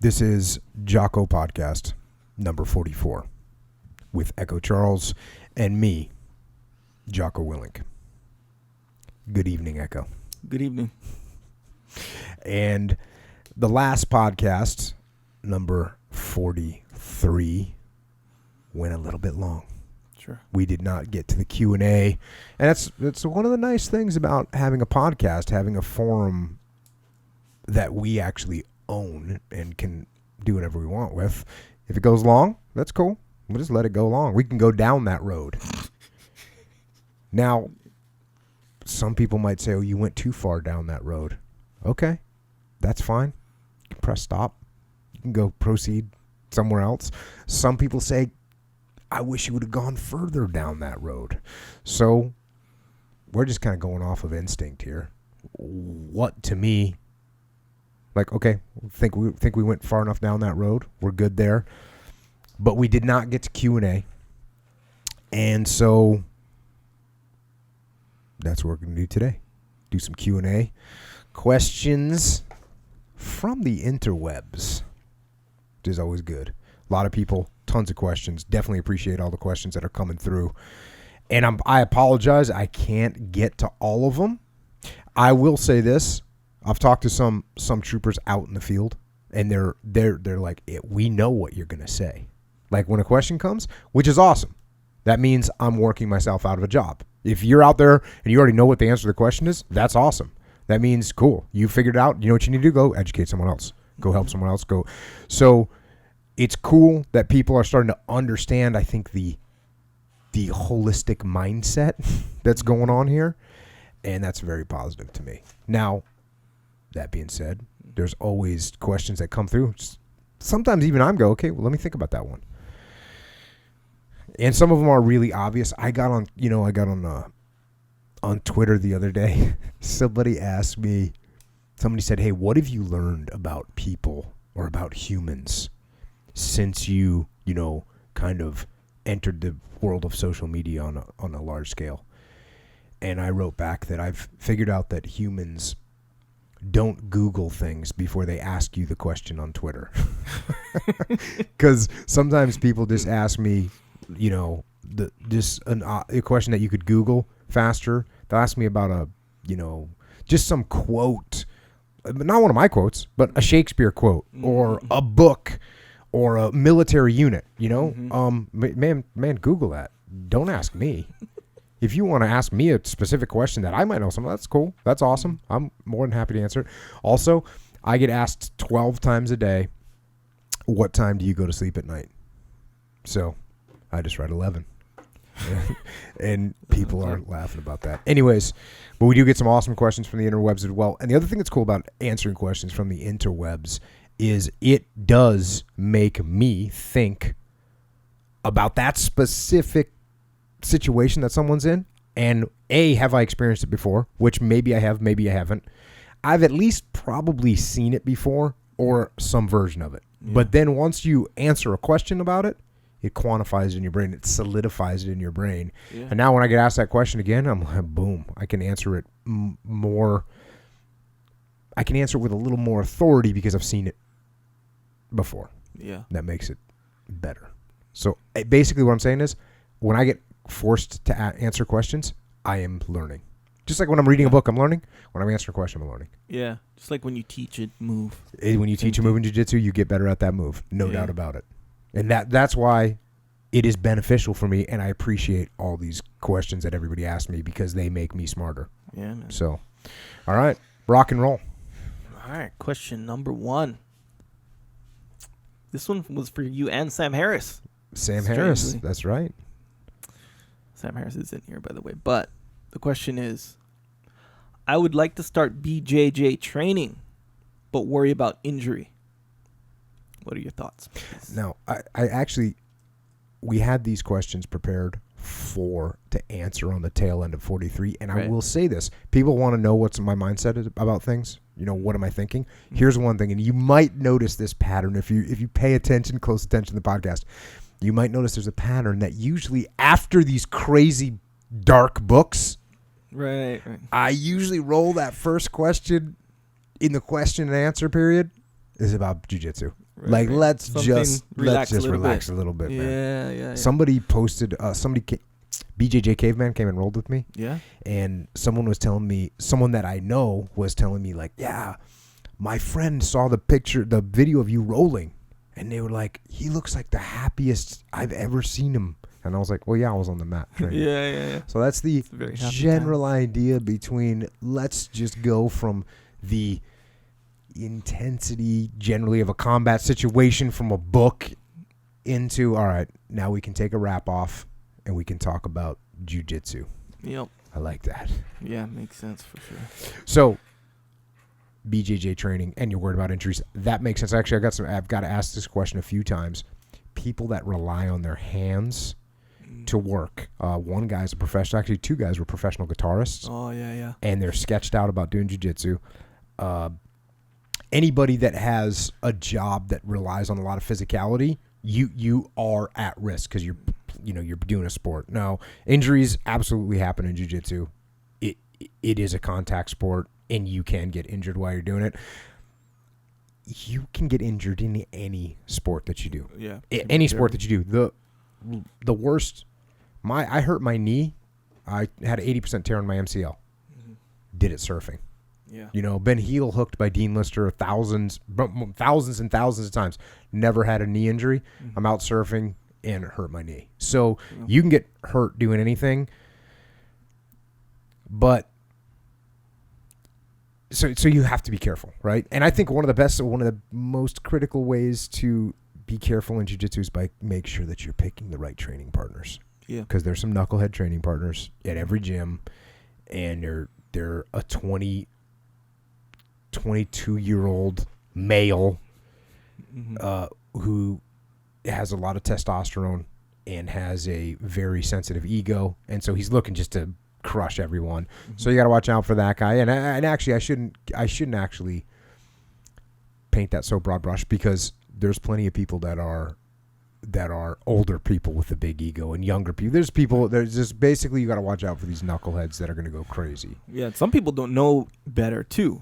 This is Jocko Podcast number 44 with Echo Charles and me, Jocko Willink. Good evening, Echo. Good evening. And the last podcast, number 43, went a little bit long. Sure. We did not get to the Q&A. And that's one of the nice things about having a podcast, having a forum that we actually own and can do whatever we want with. If it goes long, that's cool. We'll just let it go long. We can go down that road. Now, some people might say, oh, you went too far down that road. Okay, that's fine. You can press stop. You can go proceed somewhere else. Some people say, I wish you would have gone further down that road. So we're just kind of going off of instinct here. What, to me, like, okay, think we went far enough down that road. We're good there. But we did not get to Q&A. And so that's what we're going to do today. Do some Q&A. Questions from the interwebs, which is always good. A lot of people, tons of questions. Definitely appreciate all the questions that are coming through. And I apologize, I can't get to all of them. I will say this. I've talked to some troopers out in the field, and they're like, we know what you're going to say. Like when a question comes, which is awesome. That means I'm working myself out of a job. If you're out there and you already know what the answer to the question is, that's awesome. That means, cool, you figured it out. You know what you need to do? Go educate someone else. Go help someone else. Go. So it's cool that people are starting to understand, I think, the holistic mindset that's going on here, and that's very positive to me. Now, that being said, there's always questions that come through. Sometimes even I'm okay, well, let me think about that one. And some of them are really obvious. I got on Twitter the other day. Somebody said, hey, what have you learned about people or about humans since you kind of entered the world of social media on a large scale? And I wrote back that I've figured out that humans don't Google things before they ask you the question on Twitter. Because sometimes people just ask me, a question that you could Google faster. They'll ask me about just some quote, not one of my quotes, but a Shakespeare quote or a book or a military unit, man, Google that. Don't ask me. If you want to ask me a specific question that I might know something, that's cool. That's awesome. I'm more than happy to answer it. Also, I get asked 12 times a day, what time do you go to sleep at night? So I just write 11. And people are laughing about that. Anyways, but we do get some awesome questions from the interwebs as well. And the other thing that's cool about answering questions from the interwebs is it does make me think about that specific situation that someone's in, and have I experienced it before, which maybe I have, maybe I haven't. I've at least probably seen it before or some version of it. Yeah. But then once you answer a question about it, it quantifies it in your brain, it solidifies it in your brain. Yeah. And now when I get asked that question again, I'm like, boom, I can answer it more. I can answer it with a little more authority because I've seen it before. Yeah. That makes it better. So basically what I'm saying is when I get forced to answer questions, I am learning. Just like when I'm reading a book, I'm learning. When I'm answering a question, I'm learning. Yeah, just like when you teach a move. When you teach a move in Jiu Jitsu, you get better at that move. No doubt about it. And that's why it is beneficial for me, and I appreciate all these questions that everybody asks me because they make me smarter. Yeah, man. So, all right, rock and roll. All right, question number 1. This one was for you and Sam Harris. Sam Harris, that's right. Sam Harris is in here, by the way. But the question is, I would like to start BJJ training, but worry about injury. What are your thoughts? Now, I actually, we had these questions prepared to answer on the tail end of 43, and I will say this. People want to know what's my mindset is about things. What am I thinking? Here's one thing, and you might notice this pattern if you pay attention, close attention to the podcast. You might notice there's a pattern that usually after these crazy dark books, right. I usually roll that first question in the question and answer period is about jiu-jitsu. Like, let's Something, just relax a relax a little bit, man. Yeah. Somebody posted, BJJ Caveman came and rolled with me. Yeah. And someone that I know was telling me, like, yeah, my friend saw the video of you rolling. And they were like, he looks like the happiest I've ever seen him. And I was like, well, yeah, I was on the mat training. Yeah. So that's the general idea between, let's just go from the intensity generally of a combat situation from a book into, all right, now we can take a wrap off and we can talk about jiu-jitsu. Yep. I like that. Yeah, makes sense for sure. So BJJ training, and you're worried about injuries. That makes sense. Actually, I've got to ask this question a few times. People that rely on their hands to work. One guy's a professional. Actually, two guys were professional guitarists. Oh, yeah. And they're sketched out about doing jiu-jitsu. Anybody that has a job that relies on a lot of physicality, you are at risk because you're doing a sport. Now, injuries absolutely happen in jiu-jitsu. It is a contact sport, and you can get injured while you're doing it. You can get injured in any sport that you do. Yeah. Any sport that you do. The worst, I hurt my knee. I had an 80% tear on my MCL. Mm-hmm. Did it surfing. Yeah. Been heel hooked by Dean Lister thousands and thousands of times. Never had a knee injury. Mm-hmm. I'm out surfing and it hurt my knee. So you can get hurt doing anything. But so you have to be careful, right? And I think one of the most critical ways to be careful in jiu-jitsu is by make sure that you're picking the right training partners. Yeah. Because there's some knucklehead training partners at every gym, and they're a 22-year-old male who has a lot of testosterone and has a very sensitive ego, and so he's looking just to crush everyone. Mm-hmm. So you got to watch out for that guy. And actually, I shouldn't actually paint that so broad brush, because there's plenty of people that are older people with a big ego and younger people. There's just basically, you got to watch out for these knuckleheads that are going to go crazy. Yeah, some people don't know better too.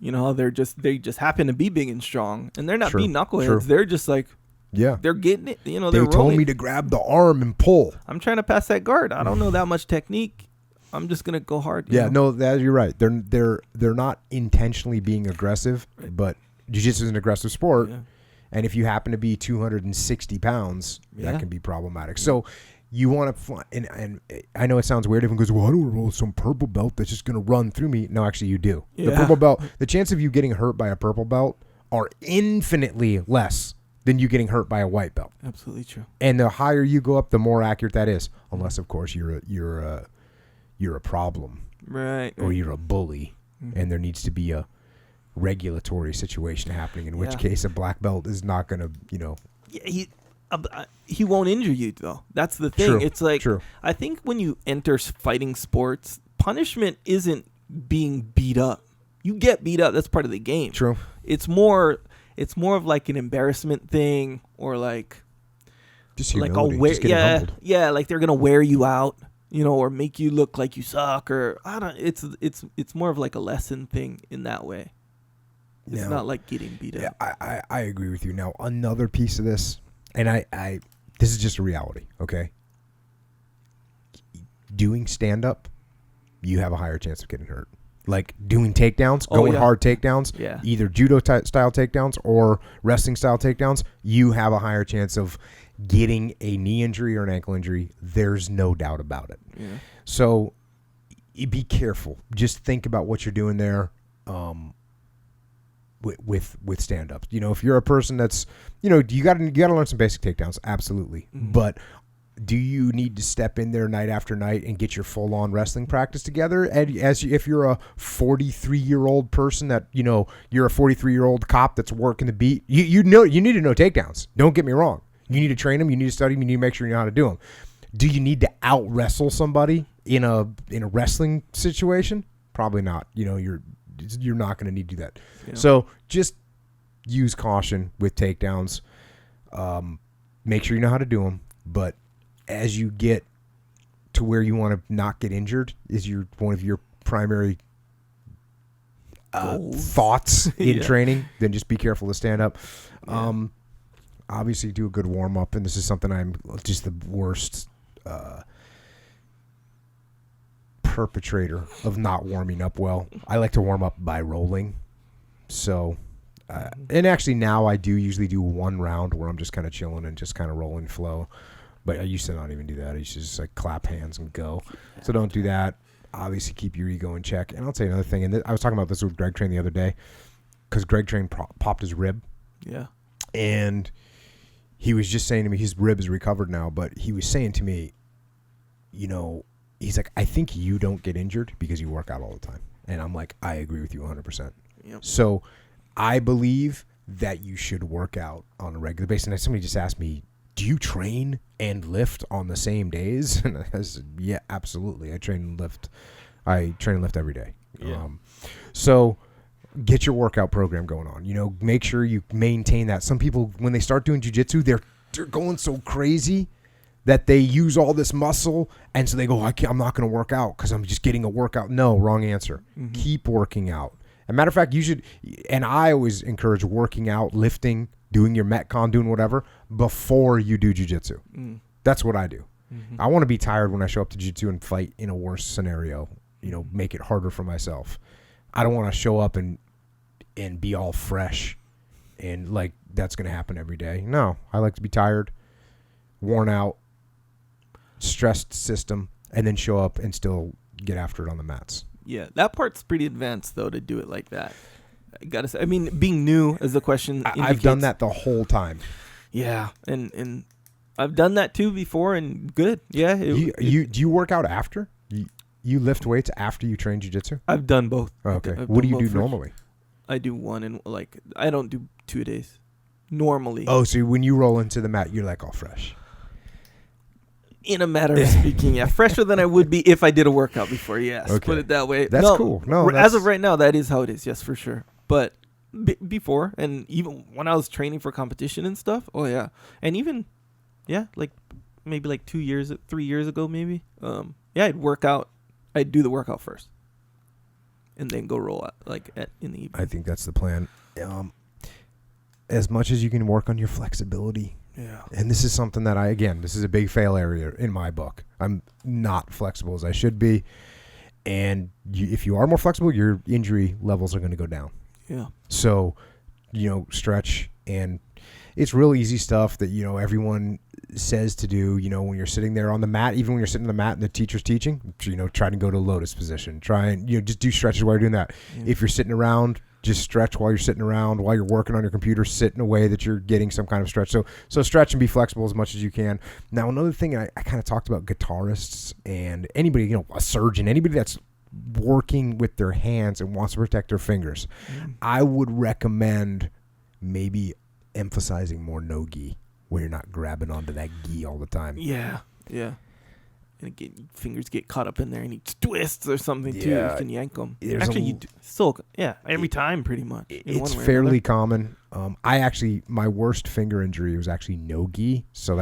They just happen to be big and strong, and they're not being knuckleheads. True. They're just like, yeah, they're getting it. They told me to grab the arm and pull. I'm trying to pass that guard. I don't know that much technique. I'm just gonna go hard. No, you're right. They're not intentionally being aggressive, right. But jiu-jitsu is an aggressive sport, and if you happen to be 260 pounds, that can be problematic. So you want to, and I know it sounds weird. Everyone goes, "Well, I don't want to roll some purple belt that's just gonna run through me." No, actually, you do. Yeah. The purple belt, the chance of you getting hurt by a purple belt are infinitely less than you getting hurt by a white belt. Absolutely true. And the higher you go up, the more accurate that is, unless of course you're a problem, right? Or you're a bully, and there needs to be a regulatory situation happening. In which case, a black belt is not going to, Yeah, he won't injure you though. That's the thing. True. It's like, I think when you enter fighting sports, punishment isn't being beat up. You get beat up. That's part of the game. True. It's more of like an embarrassment thing, or like just humility. Just getting humbled. Yeah, like they're gonna wear you out. Or make you look like you suck, or I don't. It's more of like a lesson thing in that way. It's not like getting beat up. Yeah, I agree with you. Now, another piece of this, and this is just a reality, okay? Doing stand-up, you have a higher chance of getting hurt. Like doing takedowns, going hard takedowns, either judo-style takedowns or wrestling-style takedowns, you have a higher chance of getting a knee injury or an ankle injury. There's no doubt about it. Yeah. So be careful. Just think about what you're doing there with stand-ups. If you're a person that's, you got to learn some basic takedowns, absolutely. Mm-hmm. But do you need to step in there night after night and get your full-on wrestling practice together? And if you're a 43-year-old person that, you're a 43-year-old cop that's working the beat, you need to know takedowns. Don't get me wrong. You need to train them. You need to study them. You need to make sure you know how to do them. Do you need to out-wrestle somebody in a wrestling situation? Probably not. You're not going to need to do that. Yeah. So just use caution with takedowns. Make sure you know how to do them. But as you get to where you want to not get injured is one of your primary thoughts in Yeah. training, then just be careful to stand up. Yeah. Obviously, do a good warm up, and this is something I'm just the worst perpetrator of not warming up well. I like to warm up by rolling. So, and actually now I do usually do one round where I'm just kind of chilling and just kind of rolling flow. But I used to not even do that. I used to just like clap hands and go. So don't do that. Obviously, keep your ego in check. And I'll tell you another thing. And I was talking about this with Greg Train the other day because Greg Train popped his rib. Yeah. And he was just saying to me, his rib is recovered now, but he was saying to me, you know, he's like, I think you don't get injured because you work out all the time. And I'm like, I agree with you 100%. Yep. So I believe that you should work out on a regular basis. And somebody just asked me, do you train and lift on the same days? And I said, yeah, absolutely. I train and lift every day. Yeah. So get your workout program going on. You know, make sure you maintain that. Some people, when they start doing jiu-jitsu, they're going so crazy that they use all this muscle, and so they go, I'm not going to work out because I'm just getting a workout. No, wrong answer. Mm-hmm. Keep working out. As a matter of fact, you should, and I always encourage working out, lifting, doing your Metcon, doing whatever, before you do jiu-jitsu. That's what I do. I want to be tired when I show up to jiu-jitsu and fight in a worse scenario, you know, make it harder for myself. I don't want to show up and be all fresh and like that's going to happen every day. No, I like to be tired, worn out, stressed system, and then show up and still get after it on the mats. Yeah, that part's pretty advanced though to do it like that. I gotta say, I mean, being new as the question indicates. I've done that the whole time. Yeah, and I've done that too before, and good. Yeah. Do you work out after? You lift weights after you train jiu-jitsu? I've done both. Oh, okay. What do you do normally? I do one, and like I don't do 2 days normally. Oh, so when you roll into the mat, you're like all fresh. In a matter of speaking, yeah, fresher than I would be if I did a workout before. Yes, okay. Put it that way. That's cool. No, as of right now, that is how it is. Yes, for sure. But before, and even when I was training for competition and stuff, oh yeah, and even like maybe like 3 years ago, maybe. I'd work out. I'd do the workout first, and then go roll out in the evening. I think that's the plan. As much as you can work on your flexibility. Yeah. And this is something that this is a big fail area in my book. I'm not flexible as I should be. And if you are more flexible, your injury levels are going to go down. Yeah. So, stretch. And it's real easy stuff that, everyone says to do, when you're sitting there on the mat, even when you're sitting on the mat and the teacher's teaching, try to go to lotus position. Try and, just do stretches while you're doing that. Yeah. If you're sitting around, just stretch while you're sitting around, while you're working on your computer, sit in a way that you're getting some kind of stretch. So stretch and be flexible as much as you can. Now, another thing, I kind of talked about guitarists and anybody, a surgeon, anybody that's working with their hands and wants to protect their fingers. I would recommend maybe emphasizing more no gi, where you're not grabbing onto that gi all the time. Yeah. And fingers get caught up in there, and he twists or something too. You can yank them. Actually, every time pretty much. It's fairly common. My worst finger injury was actually no gi. So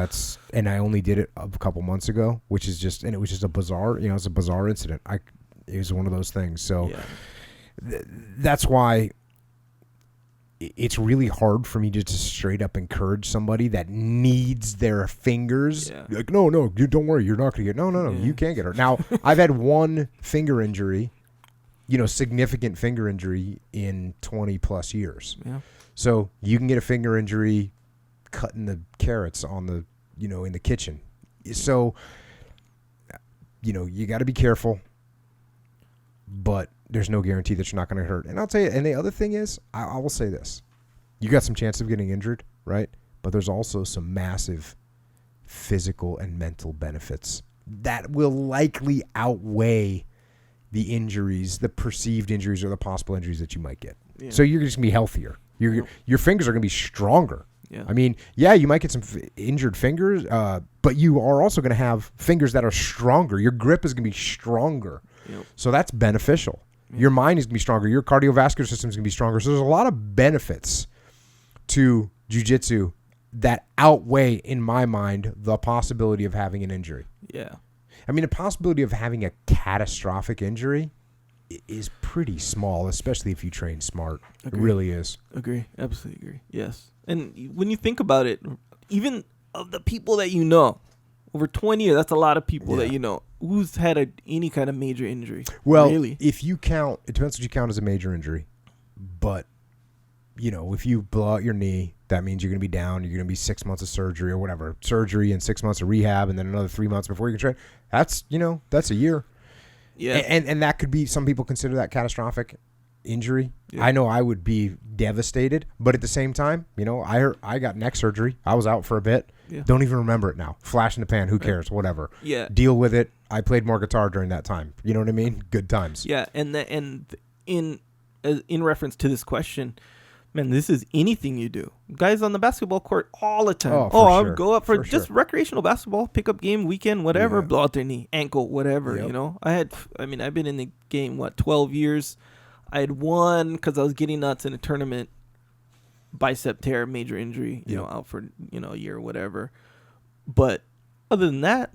and I only did it a couple months ago, it was just a bizarre, it's a bizarre incident. It was one of those things. So that's why it's really hard for me to just straight up encourage somebody that needs their fingers. Yeah. Like, no, you don't worry. You're not going to get, no, you can't get hurt. Now, I've had one finger injury, significant finger injury in 20 plus years. Yeah. So you can get a finger injury cutting the carrots on the, in the kitchen. So, you got to be careful, but there's no guarantee that you're not going to hurt. And I'll tell you, and the other thing is, I will say this. You got some chance of getting injured, right? But there's also some massive physical and mental benefits that will likely outweigh the injuries, the perceived injuries or the possible injuries that you might get. Yeah. So you're just going to be healthier. Your fingers are going to be stronger. Yeah. I mean, you might get some injured fingers, but you are also going to have fingers that are stronger. Your grip is going to be stronger. Yep. So that's beneficial. Your mind is going to be stronger. Your cardiovascular system is going to be stronger. So there's a lot of benefits to jiu-jitsu that outweigh, in my mind, the possibility of having an injury. Yeah. I mean, the possibility of having a catastrophic injury is pretty small, especially if you train smart. Agree. It really is. Agree. Absolutely agree. Yes. And when you think about it, even of the people that you know, over 20 years, that's a lot of people that you know. Who's had any kind of major injury? Well, really? If you count, it depends what you count as a major injury. But, you know, if you blow out your knee, that means you're going to be down. You're going to be 6 months of surgery or whatever. Surgery and 6 months of rehab and then another 3 months before you can train. That's, you know, that's a year. Yeah. And that could be, some people consider that catastrophic injury. Yeah. I know I would be devastated, but at the same time, you know, I got neck surgery. I was out for a bit. Yeah. Don't even remember it now. Flash in the pan. Who cares? Whatever. Yeah. Deal with it. I played more guitar during that time. You know what I mean? Good times. Yeah. And in reference to this question, man, this is anything you do. Guys on the basketball court all the time. I'll go up for just recreational basketball, pickup game, weekend, whatever, blow out their knee, ankle, whatever, you know. I've been in the game, 12 years. I had one because I was getting nuts in a tournament, bicep tear, major injury, you know, out for, you know, a year or whatever. But other than that,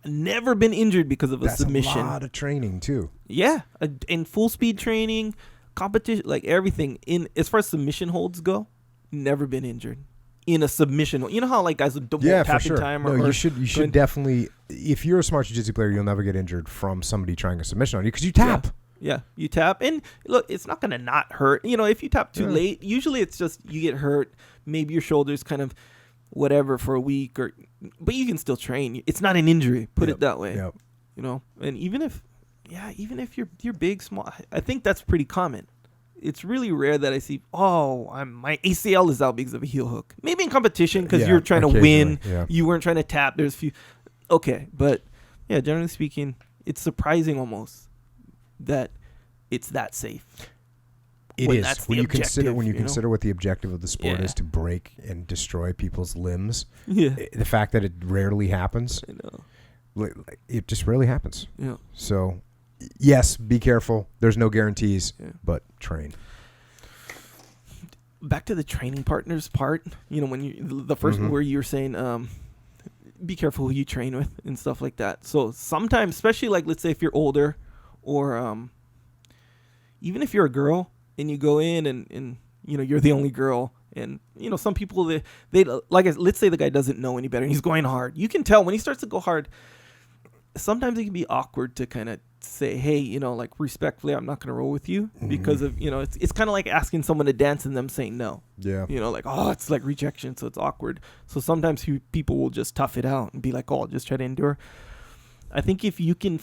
I've never been injured because of a submission. That's a lot of training too. Yeah. In full speed training, competition, like everything as far as submission holds go, never been injured in a submission. You know how like guys with double tapping time or you should definitely, if you're a smart jiu-jitsu player, you'll never get injured from somebody trying a submission on you because you tap. Yeah, you tap. And look, it's not going to not hurt. You know, if you tap too late, usually it's just you get hurt. Maybe your shoulder's kind of whatever for a week, but you can still train. It's not an injury. Put it that way. Yep. You know, and even if you're big, small, I think that's pretty common. It's really rare that I see, my ACL is out because of a heel hook. Maybe in competition because you're trying to win. Yeah. You weren't trying to tap. There's a few. Okay, but yeah, generally speaking, it's surprising almost that it's that safe. It is when you consider what the objective of the sport is, to break and destroy people's limbs. Yeah, the fact that it rarely happens. I know. It just rarely happens. Yeah. So, yes, be careful. There's no guarantees, but train. Back to the training partners part. You know, when the first where you were saying, be careful who you train with and stuff like that. So sometimes, especially like let's say if you're older, or even if you're a girl and you go in and you know you're the only girl, and you know some people they let's say the guy doesn't know any better and he's going hard. You can tell when he starts to go hard. Sometimes it can be awkward to kind of say, hey, you know, like respectfully, I'm not going to roll with you because of, you know, it's kind of like asking someone to dance and them saying no. Yeah. You know, like, it's like rejection. So it's awkward. So sometimes people will just tough it out and be like, I'll just try to endure. I think if you can,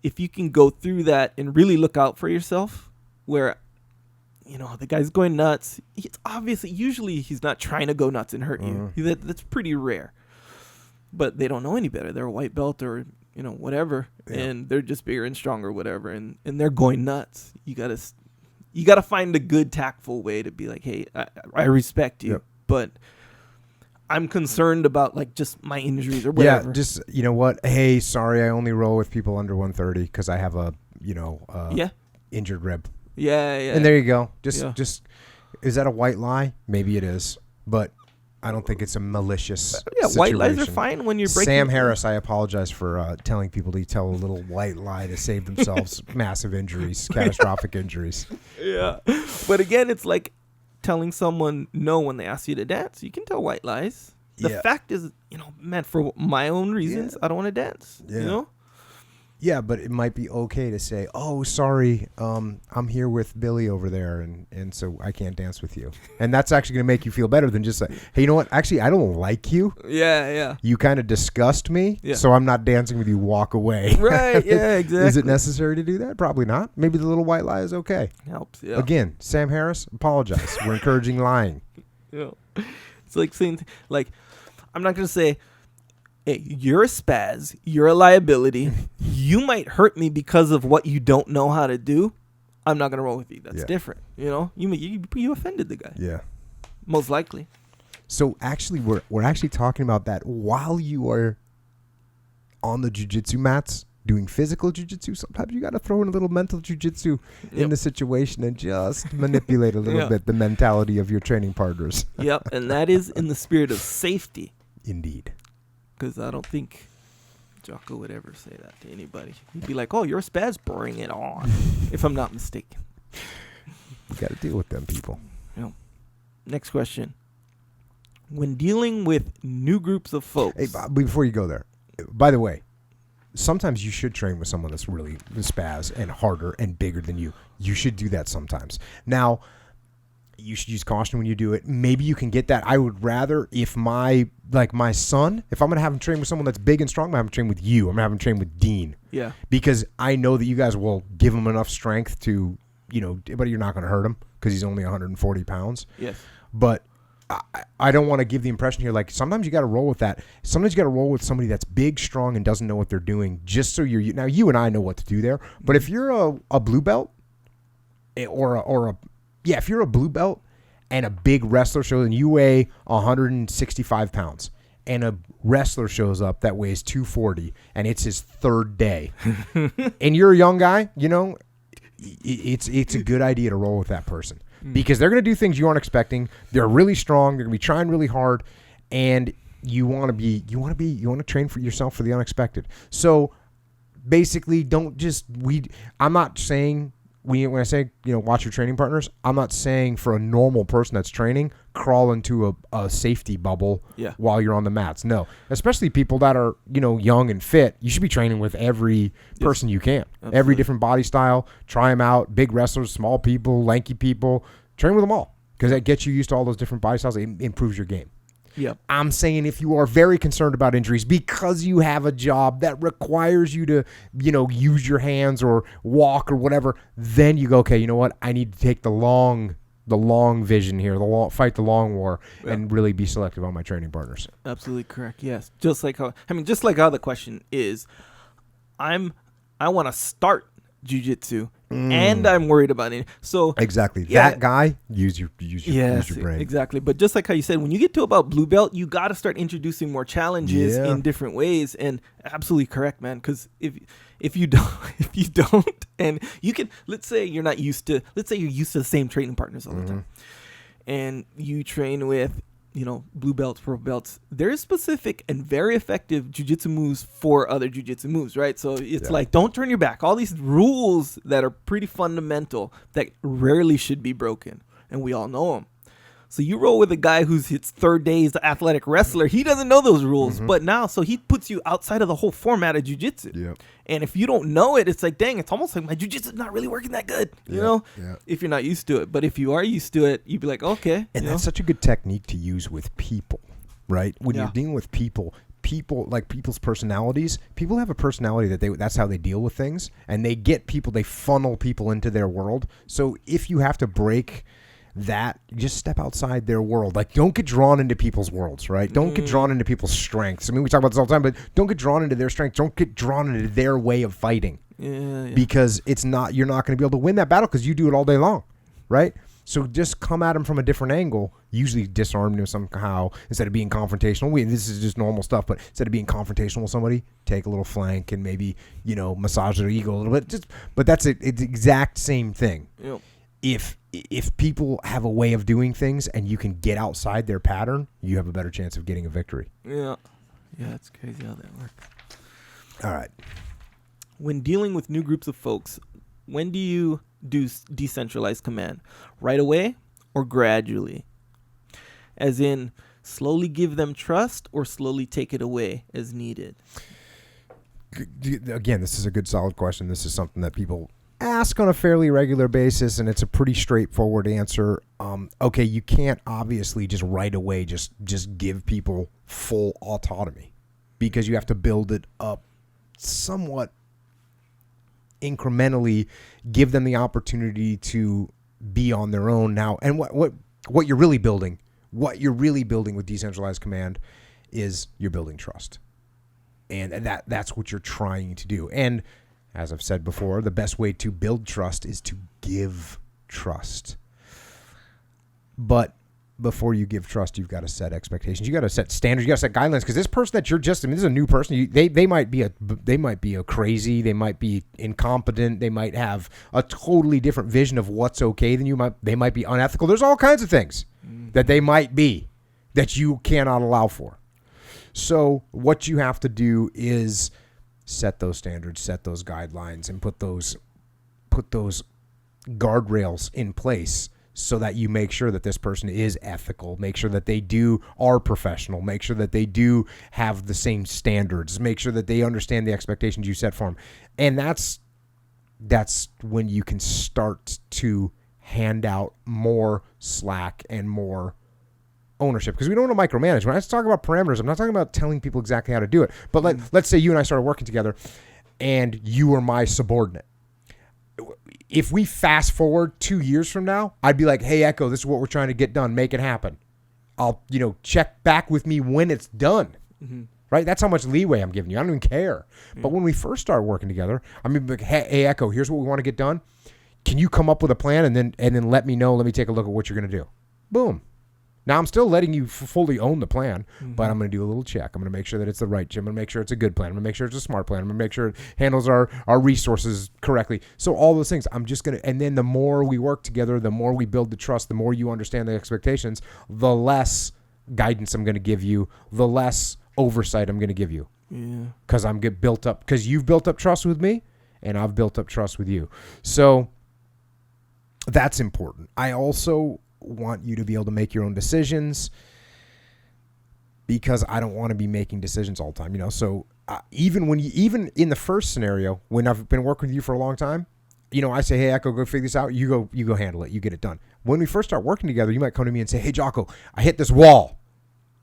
if you can go through that and really look out for yourself where, you know, the guy's going nuts. Usually he's not trying to go nuts and hurt you. That's pretty rare. But they don't know any better. They're a white belt or, you know, whatever. Yeah. And they're just bigger and stronger, whatever. And they're going nuts. You gotta find a good tactful way to be like, hey, I respect you. Yep. But I'm concerned about like just my injuries or whatever. Yeah, just, you know what? Hey, sorry, I only roll with people under 130 because I have a, you know, injured rib. Yeah, yeah. And there you go. Just is that a white lie? Maybe it is. But I don't think it's a malicious situation. White lies are fine when you're breaking. Sam Harris, I apologize for telling people to tell a little white lie to save themselves massive injuries, catastrophic injuries. Yeah. But again, it's like telling someone no when they ask you to dance. You can tell white lies. The fact is, you know, man, for my own reasons, I don't want to dance. Yeah. You know? Yeah, but it might be okay to say, "Oh, sorry, I'm here with Billy over there, and so I can't dance with you." And that's actually going to make you feel better than just like, "Hey, you know what? Actually, I don't like you. Yeah, yeah. You kind of disgust me, so I'm not dancing with you. Walk away." Right? Yeah, exactly. Is it necessary to do that? Probably not. Maybe the little white lie is okay. Helps. Yeah. Again, Sam Harris, apologize. We're encouraging lying. Yeah. It's like saying, like, I'm not going to say, hey, you're a spaz. You're a liability. You might hurt me because of what you don't know how to do. I'm not going to roll with you. That's different. You know, you offended the guy. Yeah. Most likely. So actually, we're actually talking about that while you are on the jiu-jitsu mats doing physical jiu-jitsu. Sometimes you got to throw in a little mental jiu-jitsu in the situation and just manipulate a little bit the mentality of your training partners. Yep. And that is in the spirit of safety. Indeed. Because I don't think Jocko would ever say that to anybody. He'd be like, "Oh, you're a spaz, bring it on," if I'm not mistaken. You got to deal with them people. Yeah. Next question. When dealing with new groups of folks. Hey, before you go there, by the way, sometimes you should train with someone that's really spaz and harder and bigger than you. You should do that sometimes. Now, you should use caution when you do it. Maybe you can get that. I would rather, if my son, if I'm going to have him train with someone that's big and strong, I'm going to have him train with you. I'm going to have him train with Dean. Yeah. Because I know that you guys will give him enough strength to, but you're not going to hurt him because he's only 140 pounds. Yes. But I don't want to give the impression here, like, sometimes you got to roll with that. Sometimes you got to roll with somebody that's big, strong, and doesn't know what they're doing, just so now you and I know what to do there. But if you're a blue belt if you're a blue belt and a big wrestler shows and you weigh 165 pounds and a wrestler shows up that weighs 240 and it's his third day and you're a young guy, it's a good idea to roll with that person. Because they're going to do things you aren't expecting. They're really strong. They're going to be trying really hard, and you want to train for yourself for the unexpected. So basically, I'm not saying when I say watch your training partners. I'm not saying for a normal person that's training, crawl into a safety bubble while you're on the mats. No, especially people that are young and fit. You should be training with every person you can. Absolutely. Every different body style. Try them out. Big wrestlers, small people, lanky people. Train with them all because that gets you used to all those different body styles. It improves your game. Yep. I'm saying if you are very concerned about injuries because you have a job that requires you to, use your hands or walk or whatever, then you go, okay, you know what? I need to take the long vision here, fight the long war, and really be selective on my training partners. Absolutely correct. Yes. Just like how the question is, I want to start jiu-jitsu and I'm worried about it. So exactly that guy, use your brain. Exactly. But just like how you said, when you get to about blue belt, you got to start introducing more challenges in different ways. And absolutely correct, man. Because if you don't, and you can, let's say you're used to the same training partners all the time, and you train with blue belts, purple belts. There's specific and very effective jiu-jitsu moves for other jiu-jitsu moves, right? So it's like, don't turn your back. All these rules that are pretty fundamental that rarely should be broken, and we all know them. So you roll with a guy who's his third day is the athletic wrestler. He doesn't know those rules, but now, so he puts you outside of the whole format of jiu-jitsu. Yep. And if you don't know it, it's like, dang, it's almost like my jiu-jitsu is not really working that good, if you're not used to it. But if you are used to it, you'd be like, okay. And that's such a good technique to use with people, right? When you're dealing with people, like people's personalities, people have a personality that's how they deal with things. And they funnel people into their world. So if you have to break that, just step outside their world. Like, don't get drawn into people's worlds, right? Don't get drawn into people's strengths. I mean, we talk about this all the time, but don't get drawn into their strengths. Don't get drawn into their way of fighting. Because you're not going to be able to win that battle because you do it all day long, right? So just come at them from a different angle, usually disarm them somehow instead of being confrontational. This is just normal stuff, but instead of being confrontational with somebody, take a little flank and maybe, massage their ego a little bit. But that's it. It's the exact same thing. Yep. If people have a way of doing things and you can get outside their pattern, you have a better chance of getting a victory. Yeah, it's crazy how that works. All right. When dealing with new groups of folks, when do you do decentralized command? Right away or gradually? As in, slowly give them trust or slowly take it away as needed? Again, this is a good, solid question. This is something that people ask on a fairly regular basis, and it's a pretty straightforward answer. Okay, you can't obviously just right away just give people full autonomy because you have to build it up somewhat incrementally, give them the opportunity to be on their own now. And what you're really building with decentralized command is you're building trust. And that's what you're trying to do. And as I've said before, the best way to build trust is to give trust. But before you give trust, you've got to set expectations. You got to set standards. You got to set guidelines because this person that this is a new person. They might be a crazy. They might be incompetent. They might have a totally different vision of what's okay than you. They might be unethical. There's all kinds of things that they might be that you cannot allow for. So what you have to do is set those standards, set those guidelines, and put those guardrails in place so that you make sure that this person is ethical, make sure that they are professional, make sure that they do have the same standards, make sure that they understand the expectations you set for them. And that's when you can start to hand out more slack and more ownership, because we don't want to micromanage. When I talk about parameters, I'm not talking about telling people exactly how to do it. But let's say you and I started working together and you were my subordinate. If we fast forward 2 years from now, I'd be like, hey, Echo, this is what we're trying to get done. Make it happen. I'll, check back with me when it's done. Mm-hmm. Right? That's how much leeway I'm giving you. I don't even care. Mm-hmm. But when we first started working together, I'm going to be like, hey, Echo, here's what we want to get done. Can you come up with a plan and then let me know? Let me take a look at what you're going to do. Boom. Now, I'm still letting you fully own the plan, but I'm going to do a little check. I'm going to make sure that it's the right gym. I'm going to make sure it's a good plan. I'm going to make sure it's a smart plan. I'm going to make sure it handles our resources correctly. So all those things, I'm just going to, and then the more we work together, the more we build the trust, the more you understand the expectations, the less guidance I'm going to give you, the less oversight I'm going to give you. Yeah. Because I'm built up, because you've built up trust with me, and I've built up trust with you. So that's important. I also want you to be able to make your own decisions, because I don't want to be making decisions all the time, So even in the first scenario, when I've been working with you for a long time, I say, hey, Echo, go figure this out. You go handle it. You get it done. When we first start working together, you might come to me and say, hey, Jocko, I hit this wall.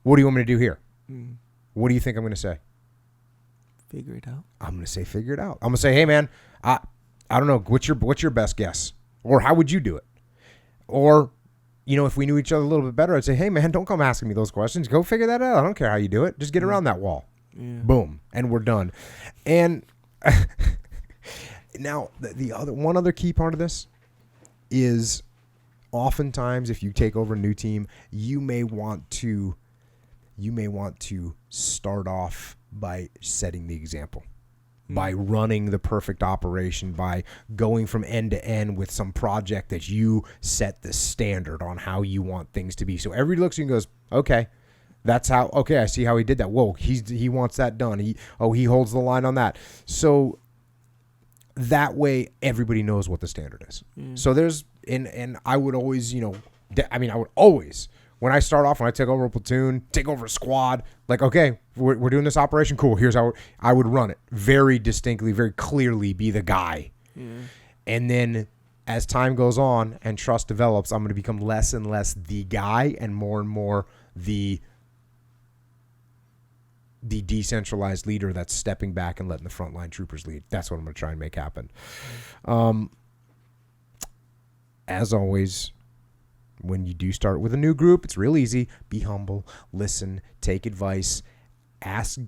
What do you want me to do here? What do you think I'm going to say? Figure it out. I'm going to say, figure it out. I'm going to say, hey, man, I don't know. What's your best guess? Or how would you do it? Or, if we knew each other a little bit better, I'd say, hey, man, don't come asking me those questions. Go figure that out. I don't care how you do it. Just get around that wall. Yeah. Boom. And we're done. And now one other key part of this is oftentimes if you take over a new team, you may want to start off by setting the example. By running the perfect operation, by going from end to end with some project that you set the standard on how you want things to be. So everybody looks at you and goes, okay, I see how he did that. Whoa, he wants that done. He holds the line on that. So that way everybody knows what the standard is. So there's, and I would always, when I start off, when I take over a platoon, take over a squad, like, okay, we're doing this operation. Cool. Here's how I would run it. Very distinctly, very clearly be the guy. Yeah. And then as time goes on and trust develops, I'm going to become less and less the guy and more the decentralized leader that's stepping back and letting the frontline troopers lead. That's what I'm going to try and make happen. As always, when you do start with a new group, it's real easy. Be humble, listen, take advice, ask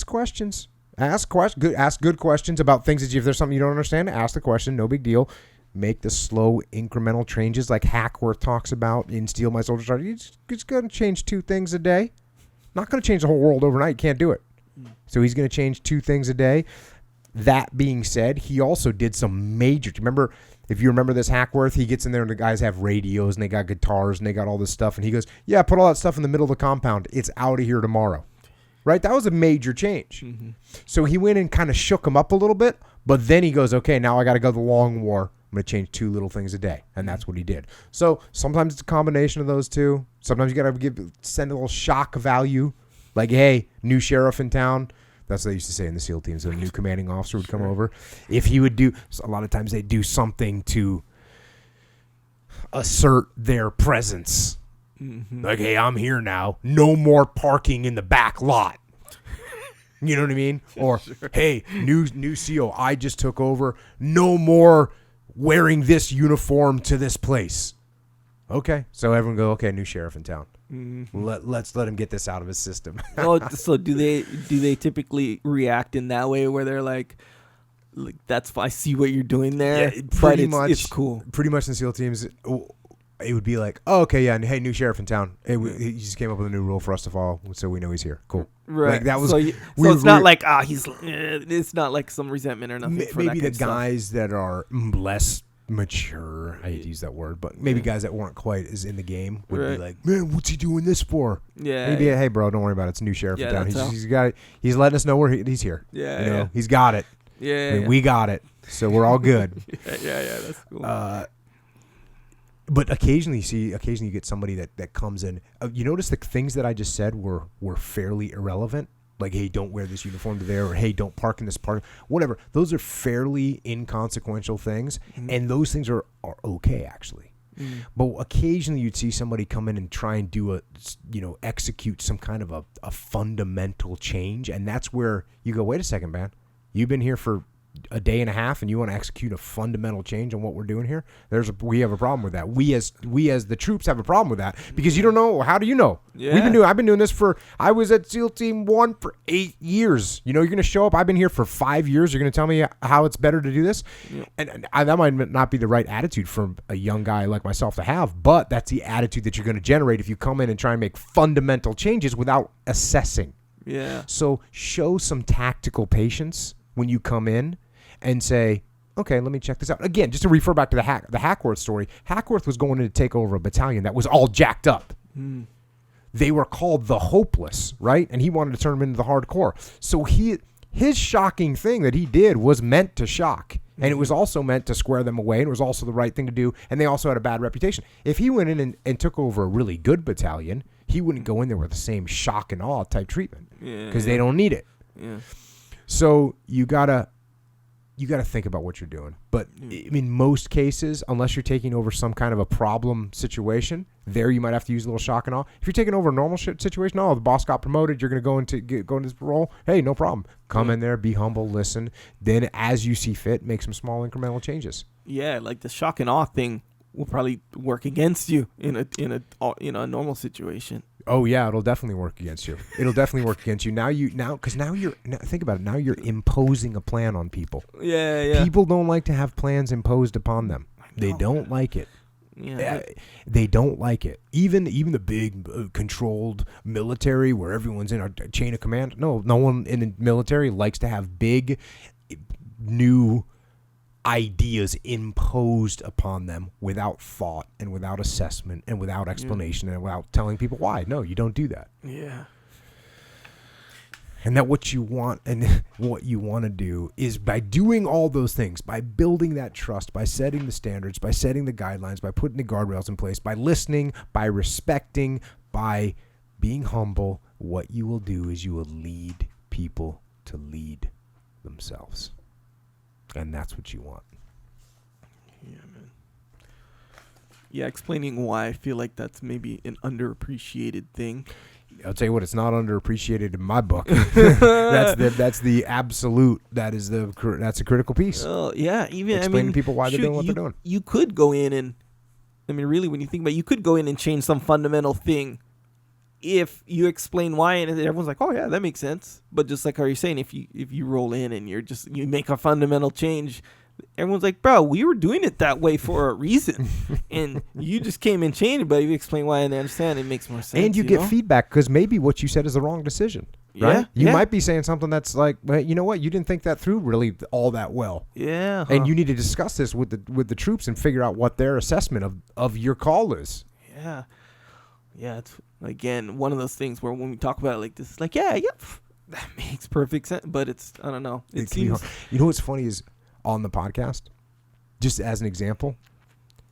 questions. Ask good questions about things that if there's something you don't understand, ask the question, no big deal. Make the slow incremental changes like Hackworth talks about in Steal My Soldier Starter. He's going to change 2 things a day. Not going to change the whole world overnight. Can't do it. So he's going to change 2 things a day. That being said, he also did some major, if you remember this Hackworth, he gets in there and the guys have radios and they got guitars and they got all this stuff. And he goes, yeah, put all that stuff in the middle of the compound. It's out of here tomorrow. Right? That was a major change. Mm-hmm. So he went and kind of shook him up a little bit. But then he goes, okay, now I got to go to the long war. I'm going to change 2 little things a day. And that's what he did. So sometimes it's a combination of those 2. Sometimes you got to send a little shock value. Like, hey, new sheriff in town. That's what they used to say in the SEAL teams. So a new commanding officer would come over. If he would do, so a lot of times they do something to assert their presence. Mm-hmm. Like, hey, I'm here now. No more parking in the back lot. You know what I mean? Or, hey, new SEAL, I just took over. No more wearing this uniform to this place. Okay. So everyone go, okay, new sheriff in town. Mm-hmm. Let's let him get this out of his system. So do they typically react in that way where they're like that's I see what you're doing there, yeah, but it's cool. Pretty much in SEAL teams, it would be like, oh, okay, yeah, and hey, new sheriff in town. He just came up with a new rule for us to follow, so we know he's here. Cool. Right. Like that was. So it's not like he's. It's not like some resentment or nothing. Maybe the guys that are less mature, I hate to use that word, but maybe guys that weren't quite as in the game would be Right. like, man, what's he doing this for? Yeah. Maybe, hey, bro, don't worry about it. It's a new sheriff in town. that's how- He's got it. He's letting us know where he's here. Yeah. You know, Yeah. he's got it. Yeah. I mean, we got it. So we're all good. Yeah. That's cool. But occasionally you get somebody that comes in. You notice the things that I just said were fairly irrelevant. Like, hey, don't wear this uniform to there, or hey, don't park in this park, whatever. Those are fairly inconsequential things, and those things are okay, actually. But occasionally you'd see somebody come in and try and do execute some kind of a fundamental change, and that's where you go, wait a second, man. You've been here for a day and a half, and you want to execute a fundamental change on what we're doing here? We have a problem with that. We as the troops have a problem with that, because you don't know. How do you know? Yeah. I've been doing this I was at SEAL Team 1 for 8 years. You're going to show up. I've been here for 5 years. You're going to tell me how it's better to do this? Yeah. And that might not be the right attitude for a young guy like myself to have, but that's the attitude that you're going to generate if you come in and try and make fundamental changes without assessing. Yeah. So show some tactical patience when you come in and say, okay, let me check this out. Again, just to refer back to the Hackworth story, Hackworth was going in to take over a battalion that was all jacked up. They were called the Hopeless, right? And he wanted to turn them into the Hardcore. So his shocking thing that he did was meant to shock. And it was also meant to square them away, and it was also the right thing to do, and they also had a bad reputation. If he went in and took over a really good battalion, he wouldn't go in there with the same shock and awe type treatment, because they don't need it. Yeah. So you gotta think about what you're doing. But in most cases, unless you're taking over some kind of a problem situation, there you might have to use a little shock and awe. If you're taking over a normal situation, the boss got promoted, you're going to go into this role, hey, no problem. Come in there, be humble, listen. Then as you see fit, make some small incremental changes. Yeah, like the shock and awe thing will probably work against you in a normal situation. Oh yeah, it'll definitely work against you. It'll definitely work against you. Now think about it. Now you're imposing a plan on people. Yeah. People don't like to have plans imposed upon them. They don't like it. Yeah. They don't like it. Even the big controlled military where everyone's in a chain of command. No one in the military likes to have big new ideas imposed upon them without thought and without assessment and without explanation and without telling people why. No, you don't do that. Yeah. And that what you want to do is, by doing all those things, by building that trust, by setting the standards, by setting the guidelines, by putting the guardrails in place, by listening, by respecting, by being humble, what you will do is you will lead people to lead themselves. And that's what you want. Yeah, man. Yeah, explaining why I feel like that's maybe an underappreciated thing. I'll tell you what, it's not underappreciated in my book. That's the absolute. That's a critical piece. Oh yeah, explaining to people why they're doing what they're doing. You could go in and, really, when you think about it, you could go in and change some fundamental thing if you explain why, and everyone's like, oh yeah, that makes sense. But just like how you're saying, if you roll in and you make a fundamental change, everyone's like, bro, we were doing it that way for a reason, and you just came and changed it. But if you explain why and they understand, it makes more sense. And you get feedback, because maybe what you said is the wrong decision. Right? You might be saying something that's like, well, you know what, you didn't think that through really all that well. Yeah. And you need to discuss this with the troops and figure out what their assessment of your call is. Yeah. Yeah, it's, again, one of those things where when we talk about it like this, it's like, yeah, that makes perfect sense. But it's, I don't know. It seems. You know what's funny is, on the podcast, just as an example,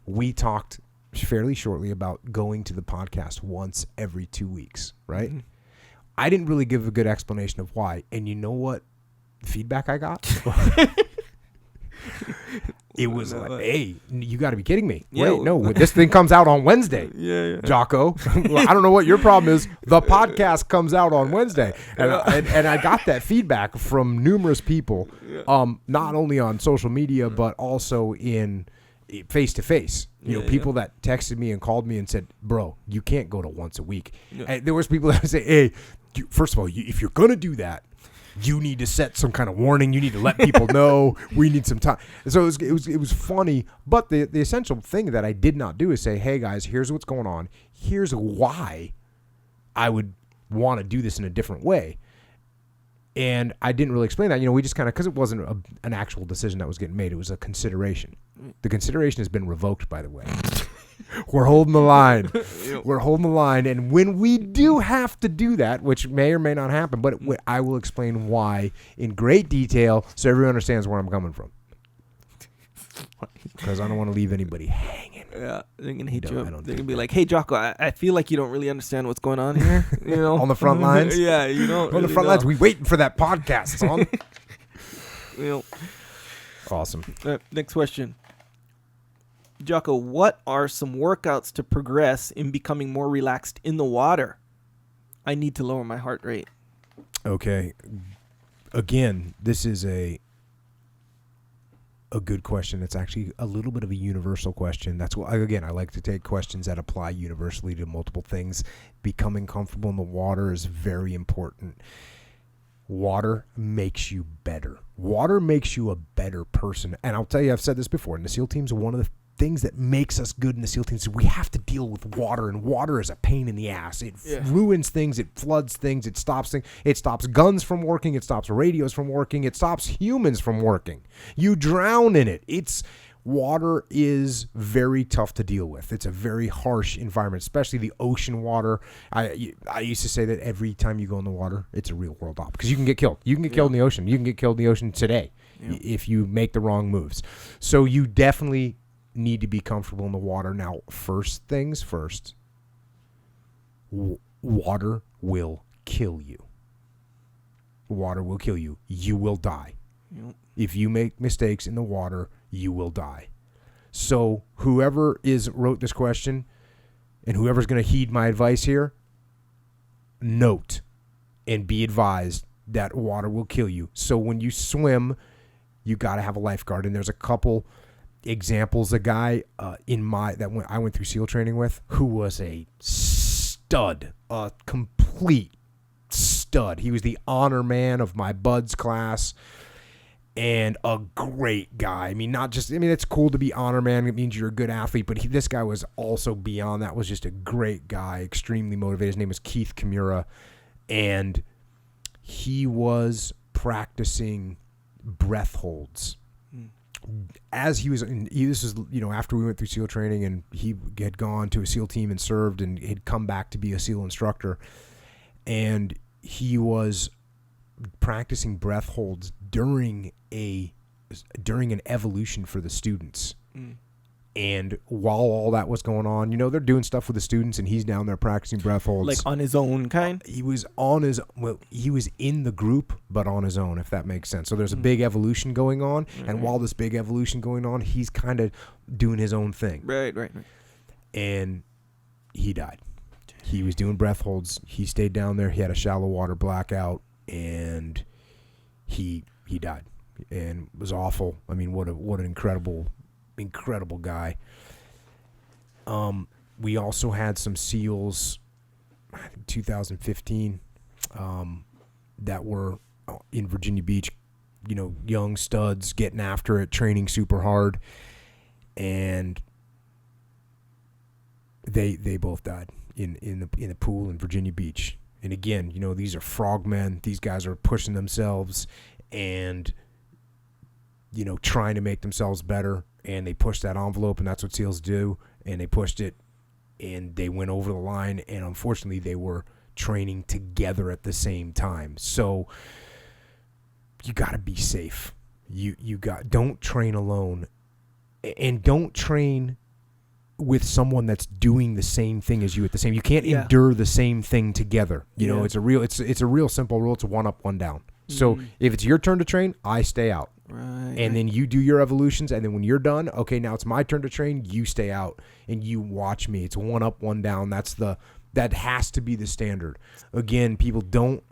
we talked fairly shortly about going to the podcast once every 2 weeks, right? Mm-hmm. I didn't really give a good explanation of why. And you know what feedback I got? It was like, hey, you got to be kidding me. Yeah. Wait, no, this thing comes out on Wednesday. Yeah. Jocko. I don't know what your problem is. The podcast comes out on Wednesday. And I got that feedback from numerous people, not only on social media, but also in face-to-face. People that texted me and called me and said, bro, you can't go to once a week. Yeah. And there was people that would say, hey, first of all, if you're going to do that, you need to set some kind of warning. You need to let people know. We need some time. So it was funny. But the essential thing that I did not do is say, hey, guys, here's what's going on. Here's why I would want to do this in a different way. And I didn't really explain that. We just kind of, because it wasn't an actual decision that was getting made. It was a consideration. The consideration has been revoked, by the way. We're holding the line. We're holding the line. And when we do have to do that, which may or may not happen, but I will explain why in great detail so everyone understands where I'm coming from. Because I don't want to leave anybody hanging. Yeah, they're going to hit you up. They're going to be like, hey, Jocko, I feel like you don't really understand what's going on here. On the front lines? Yeah, you don't. On the front lines. We waiting for that podcast, son. Awesome. Next question. Jocko, what are some workouts to progress in becoming more relaxed in the water? I need to lower my heart rate. Okay. Again, this is a good question. It's actually a little bit of a universal question. That's why, again, I like to take questions that apply universally to multiple things. Becoming comfortable in the water is very important. Water makes you better. Water makes you a better person. And I'll tell you, I've said this before, in the SEAL teams, one of the things that makes us good in the SEAL teams is we have to deal with water, and water is a pain in the ass. It ruins things, it floods things, it stops things. It stops guns from working, it stops radios from working, it stops humans from working. You drown in it. Water is very tough to deal with. It's a very harsh environment, especially the ocean water. I used to say that every time you go in the water, it's a real world op, because you can get killed. You can get killed in the ocean. You can get killed in the ocean today if you make the wrong moves. So you definitely need to be comfortable in the water. Now, first things first, water will kill you. Water will kill you. You will die. Yep. If you make mistakes in the water, you will die. So whoever wrote this question and whoever's going to heed my advice here, note and be advised that water will kill you. So when you swim, you got to have a lifeguard. And there's a couple examples. A guy I went through SEAL training with, who was a stud, a complete stud. He was the honor man of my buds class and a great guy. It's cool to be honor man. It means you're a good athlete, but this guy was also beyond that. Was just a great guy, extremely motivated. His name was Keith Kimura, and he was practicing breath holds. As he was, this is, after we went through SEAL training, and he had gone to a SEAL team and served, and had come back to be a SEAL instructor, and he was practicing breath holds during an evolution for the students. And while all that was going on, they're doing stuff with the students, and he's down there practicing breath holds. Like on his own kind? He was he was in the group, but on his own, if that makes sense. So there's a big evolution going on, and while this big evolution going on, he's kind of doing his own thing. Right. And he died. He was doing breath holds. He stayed down there. He had a shallow water blackout, and he died. And it was awful. What an incredible guy. We also had some SEALs, I think 2015, that were in Virginia Beach, young studs getting after it, training super hard, and they both died in the pool in Virginia Beach. And again, these are frogmen. These guys are pushing themselves and trying to make themselves better. And they pushed that envelope, and that's what SEALs do. And they pushed it, and they went over the line. And unfortunately, they were training together at the same time. So you got to be safe. Don't train alone, and don't train with someone that's doing the same thing as you at the same. You can't endure the same thing together. It's a real simple rule. It's a 1 up, 1 down. So if it's your turn to train, I stay out. And then you do your evolutions, and then when you're done, okay, now it's my turn to train, you stay out and you watch me. It's 1 up, 1 down. That has to be the standard. Again, people don't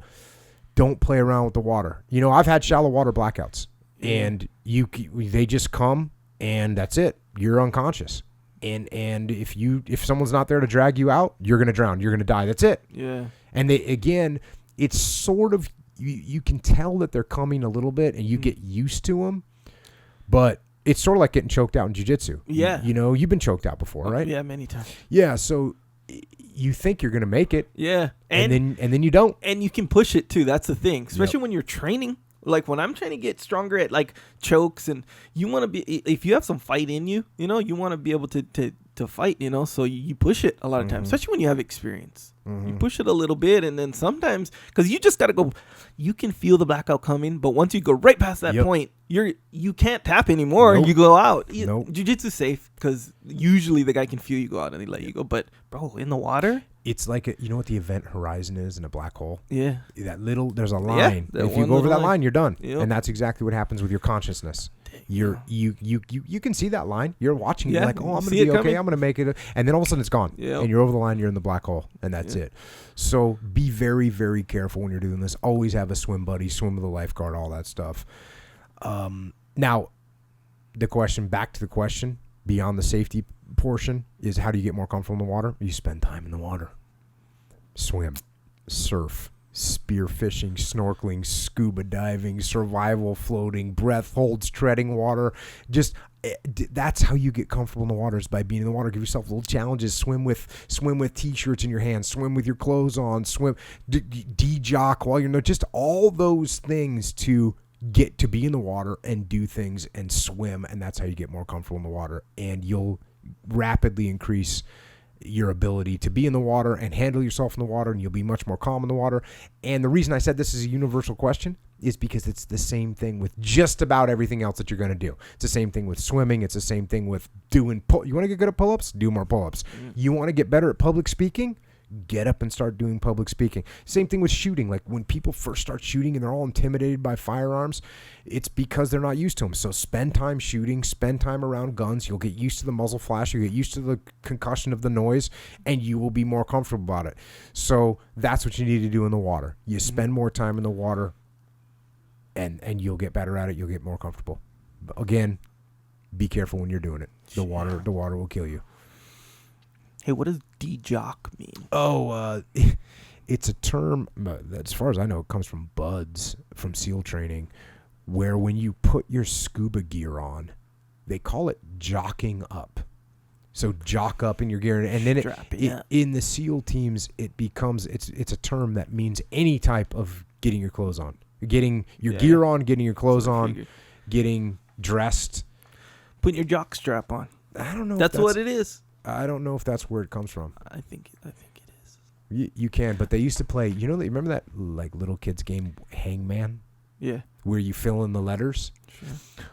play around with the water. I've had shallow water blackouts, and they just come, and that's it. You're unconscious. And if someone's not there to drag you out, you're going to drown. You're going to die. That's it. Yeah. And it's sort of, you can tell that they're coming a little bit, and you get used to them, but it's sort of like getting choked out in Jiu Jitsu. Yeah. You've been choked out before, right? Yeah, many times. Yeah. So you think you're going to make it. Yeah. And then you don't. And you can push it too. That's the thing. Especially when you're training. Like when I'm trying to get stronger at like chokes, and you want to be, if you have some fight in you, you know, you want to be able to fight, you know, so you push it a lot of times, especially when you have experience. You push it a little bit, and then sometimes, because you just got to go, you can feel the blackout coming, but once you go right past that point, you can't tap anymore, and you go out. Jiu-Jitsu safe, because usually the guy can feel you go out and they let you go, but bro, in the water, it's like you know what the event horizon is in a black hole? Yeah. There's a line. If you go over that line, you're done. Yep. And that's exactly what happens with your consciousness. You can see that line. You're watching. You're like, oh, I'm going to be okay. Coming. I'm going to make it. And then all of a sudden it's gone. Yep. And you're over the line. You're in the black hole. And that's it. So be very, very careful when you're doing this. Always have a swim buddy, swim with a lifeguard, all that stuff. Now, back to the question, beyond the safety portion, is how do you get more comfortable in the water? You spend time in the water. Swim, surf, spear fishing, snorkeling, scuba diving, survival floating, breath holds, treading water. Just that's how you get comfortable in the water, is by being in the water. Give yourself little challenges. Swim with t-shirts in your hands. Swim with your clothes on. Swim, de-jock while you're just all those things to get to be in the water and do things and swim, and that's how you get more comfortable in the water, and you'll rapidly increase your ability to be in the water and handle yourself in the water, and you'll be much more calm in the water. And the reason I said this is a universal question is because it's the same thing with just about everything else that you're going to do. It's the same thing with swimming. It's the same thing with doing you want to get good at pull-ups? Do more pull-ups. You want to get better at public speaking? Get up and start doing public speaking. Same thing with shooting. Like when people first start shooting and they're all intimidated by firearms, it's because they're not used to them. So spend time shooting, spend time around guns. You'll get used to the muzzle flash. You'll get used to the concussion of the noise, and you will be more comfortable about it. So that's what you need to do in the water. You spend more time in the water, and you'll get better at it. You'll get more comfortable. But again, be careful when you're doing it. The water will kill you. Hey, what does de-jock mean? Oh, it's a term, as far as I know, it comes from BUDS, from SEAL training, where when you put your scuba gear on, they call it jocking up. So jock up in your gear, and then in the SEAL teams, it becomes it's a term that means any type of getting your clothes on, getting your gear on, getting your clothes on, getting dressed, putting your jock strap on. I don't know. That's what it is. I don't know if that's where it comes from. I think it is. You can, but they used to play. You remember that like little kids game Hangman? Yeah. Where you fill in the letters. Sure.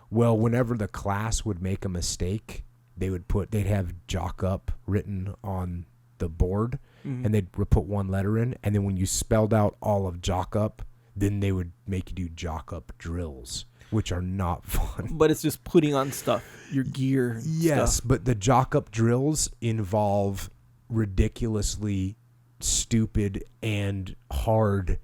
Well, whenever the class would make a mistake, they'd have jock up written on the board, and they'd put one letter in, and then when you spelled out all of jock up, then they would make you do jock up drills, which are not fun. But it's just putting on stuff, your gear. Yes, stuff. But the jock up drills involve ridiculously stupid and hard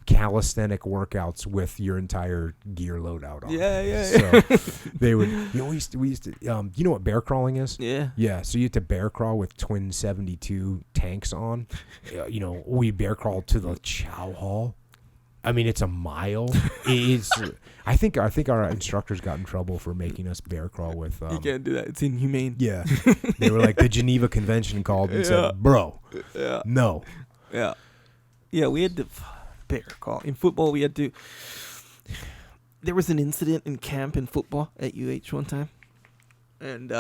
calisthenic workouts with your entire gear loadout on. Yeah. So they would, we used to, you know what bear crawling is? Yeah. Yeah. So you had to bear crawl with twin 72 tanks on. We bear crawled to the chow hall. I mean, it's a mile. I think our instructors got in trouble for making us bear crawl with. You can't do that. It's inhumane. Yeah, they were like the Geneva Convention called and said, "Bro, no." Yeah. We had to bear crawl in football. We had to. There was an incident in camp in football at UH one time, and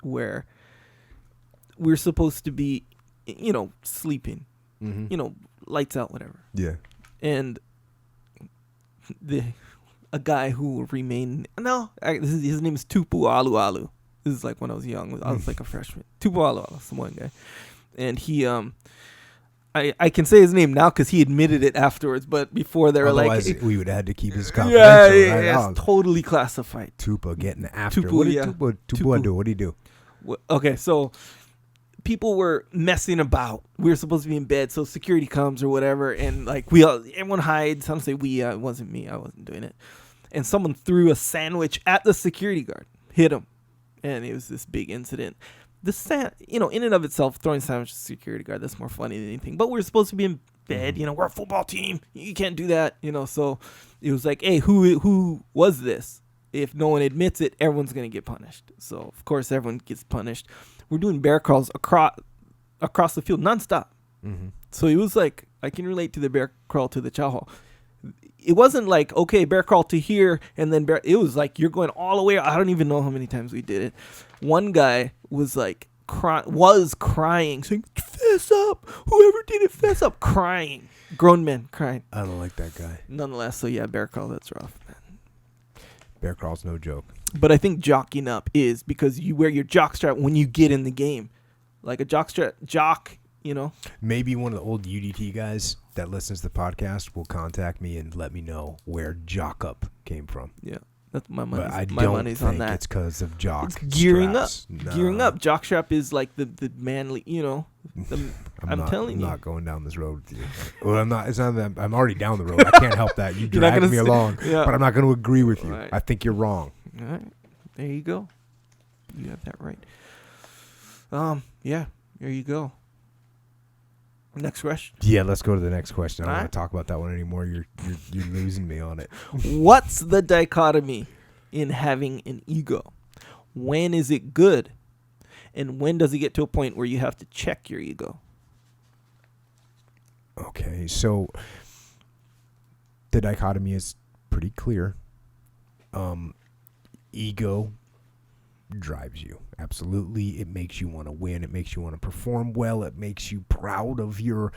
where we're supposed to be, sleeping, lights out, whatever. Yeah. And a guy who remained his name is Tupu Alu. This is like when I was young. I was like a freshman. Tupu Alu, some one guy, and he I can say his name now because he admitted it afterwards. But before they were otherwise we would have had to keep his confidential. Yeah, it's totally classified. Tupa getting after. Tupu, what did Tupu do? What did he do? Okay, so people were messing about. We were supposed to be in bed, so security comes or whatever, and like everyone hides. I don't say we. It wasn't me. I wasn't doing it. And someone threw a sandwich at the security guard, hit him, and it was this big incident. In and of itself, throwing a sandwich at the security guard, that's more funny than anything. But we're supposed to be in bed. We're a football team. You can't do that. So it was like, hey, who was this? If no one admits it, everyone's gonna get punished. So of course everyone gets punished. We're doing bear crawls across the field nonstop. Mm-hmm. So it was like, I can relate to the bear crawl to the chow hall. It wasn't like, okay, bear crawl to here and then it was like you're going all the way. I don't even know how many times we did it. One guy was like crying, saying, "Fess up! Whoever did it, fess up!" Crying, grown men crying. I don't like that guy. Nonetheless, so yeah, bear crawl, that's rough, man. Bear crawl's no joke. But I think jocking up is because you wear your jock strap when you get in the game, like a jock. You know, maybe one of the old UDT guys that listens to the podcast will contact me and let me know where jock up came from. Yeah, that's my money. But I my don't money's think on that. It's because of jock. It's gearing straps. up. No. Gearing up. Jock strap is like the manly. You know, I'm telling you. I'm not going down this road with you. Well, I'm not. It's not that I'm already down the road. I can't help that. You dragged me along, yeah. but I'm not going to agree with you. Right. I think you're wrong. All right, there you go. You have that right. Yeah, there you go. Next question. Yeah, let's go to the next question. I don't All want to talk about that one anymore. You're losing me on it. What's the dichotomy in having an ego? When is it good? And when does it get to a point where you have to check your ego? Okay, so the dichotomy is pretty clear. Ego drives you. Absolutely. It makes you want to win. It makes you want to perform well. It makes you proud of your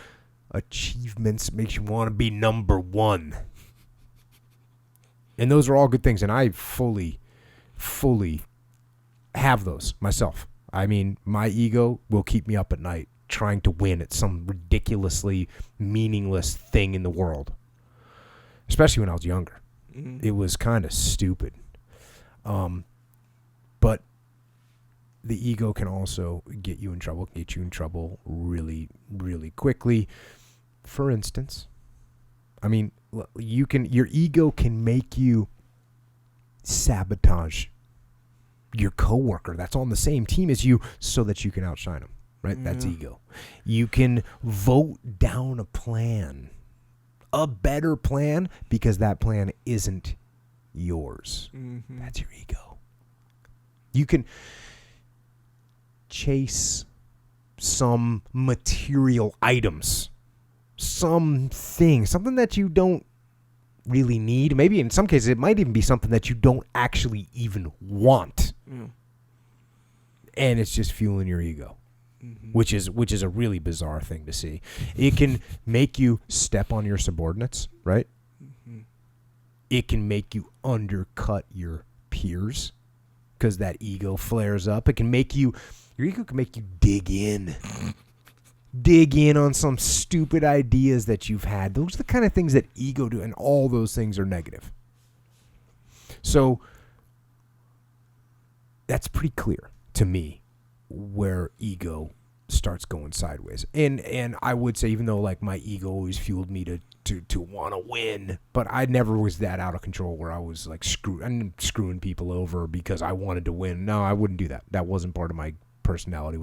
achievements. It makes you want to be number one. And those are all good things. And I fully have those myself. I mean, my ego will keep me up at night trying to win at some ridiculously meaningless thing in the world. Especially when I was younger. Mm-hmm. It was kind of stupid. But the ego can also get you in trouble really, really quickly. For instance, I mean, your ego can make you sabotage your coworker that's on the same team as you so that you can outshine them, right? Yeah. That's ego. You can vote down a better plan, because that plan isn't yours. Mm-hmm. That's your ego. You can chase some material items, something that you don't really need. Maybe in some cases it might even be something that you don't actually even want. Mm. And it's just fueling your ego, mm-hmm. which is a really bizarre thing to see. It can make you step on your subordinates, right? Mm-hmm. It can make you undercut your peers because that ego flares up. Your ego can make you dig in on some stupid ideas that you've had. Those are the kind of things that ego do, and all those things are negative. So that's pretty clear to me where ego starts going sideways. And I would say, even though like my ego always fueled me to want to win, but I never was that out of control where I was like screwing people over because I wanted to win. No, I wouldn't do that. That wasn't part of my personality.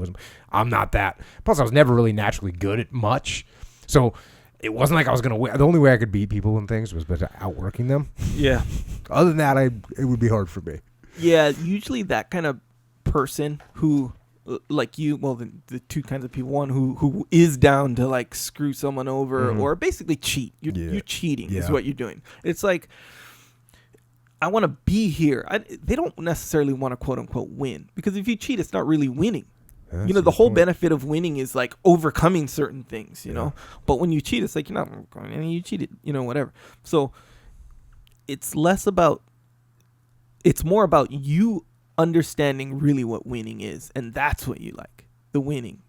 I'm not that. Plus, I was never really naturally good at much, so it wasn't like I was gonna win. The only way I could beat people and things was by outworking them. Yeah. Other than that, it would be hard for me. Yeah, usually that kind of person who, like you, well, the two kinds of people. One who is down to like screw someone over, mm-hmm. or basically cheat. You're cheating is what you're doing. It's like, I want to be here. They don't necessarily want to quote unquote win, because if you cheat, it's not really winning. That's the whole benefit of winning is like overcoming certain things, you know. But when you cheat, it's like you're not. I mean, you cheated, whatever. So it's more about you understanding really what winning is, and that's what you like, the winning,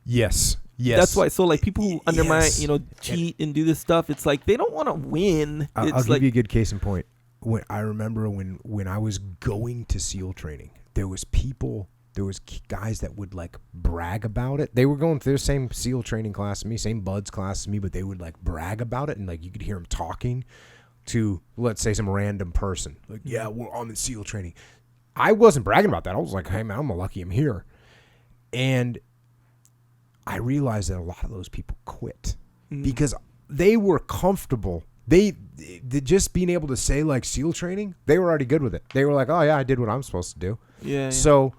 Yes. That's why. So like people who undermine, cheat and do this stuff, it's like they don't want to win. I'll give you a good case in point. I remember when I was going to SEAL training, there was guys that would like brag about it. They were going through the same SEAL training class as me, same BUDS class as me, but they would like brag about it, and like you could hear them talking to, let's say, some random person. Like, yeah, I'm in SEAL training. I wasn't bragging about that. I was like, hey man, I'm lucky I'm here. And I realized that a lot of those people quit because they were comfortable. They just being able to say like SEAL training, they were already good with it. They were like, oh yeah, I did what I'm supposed to do. Yeah. So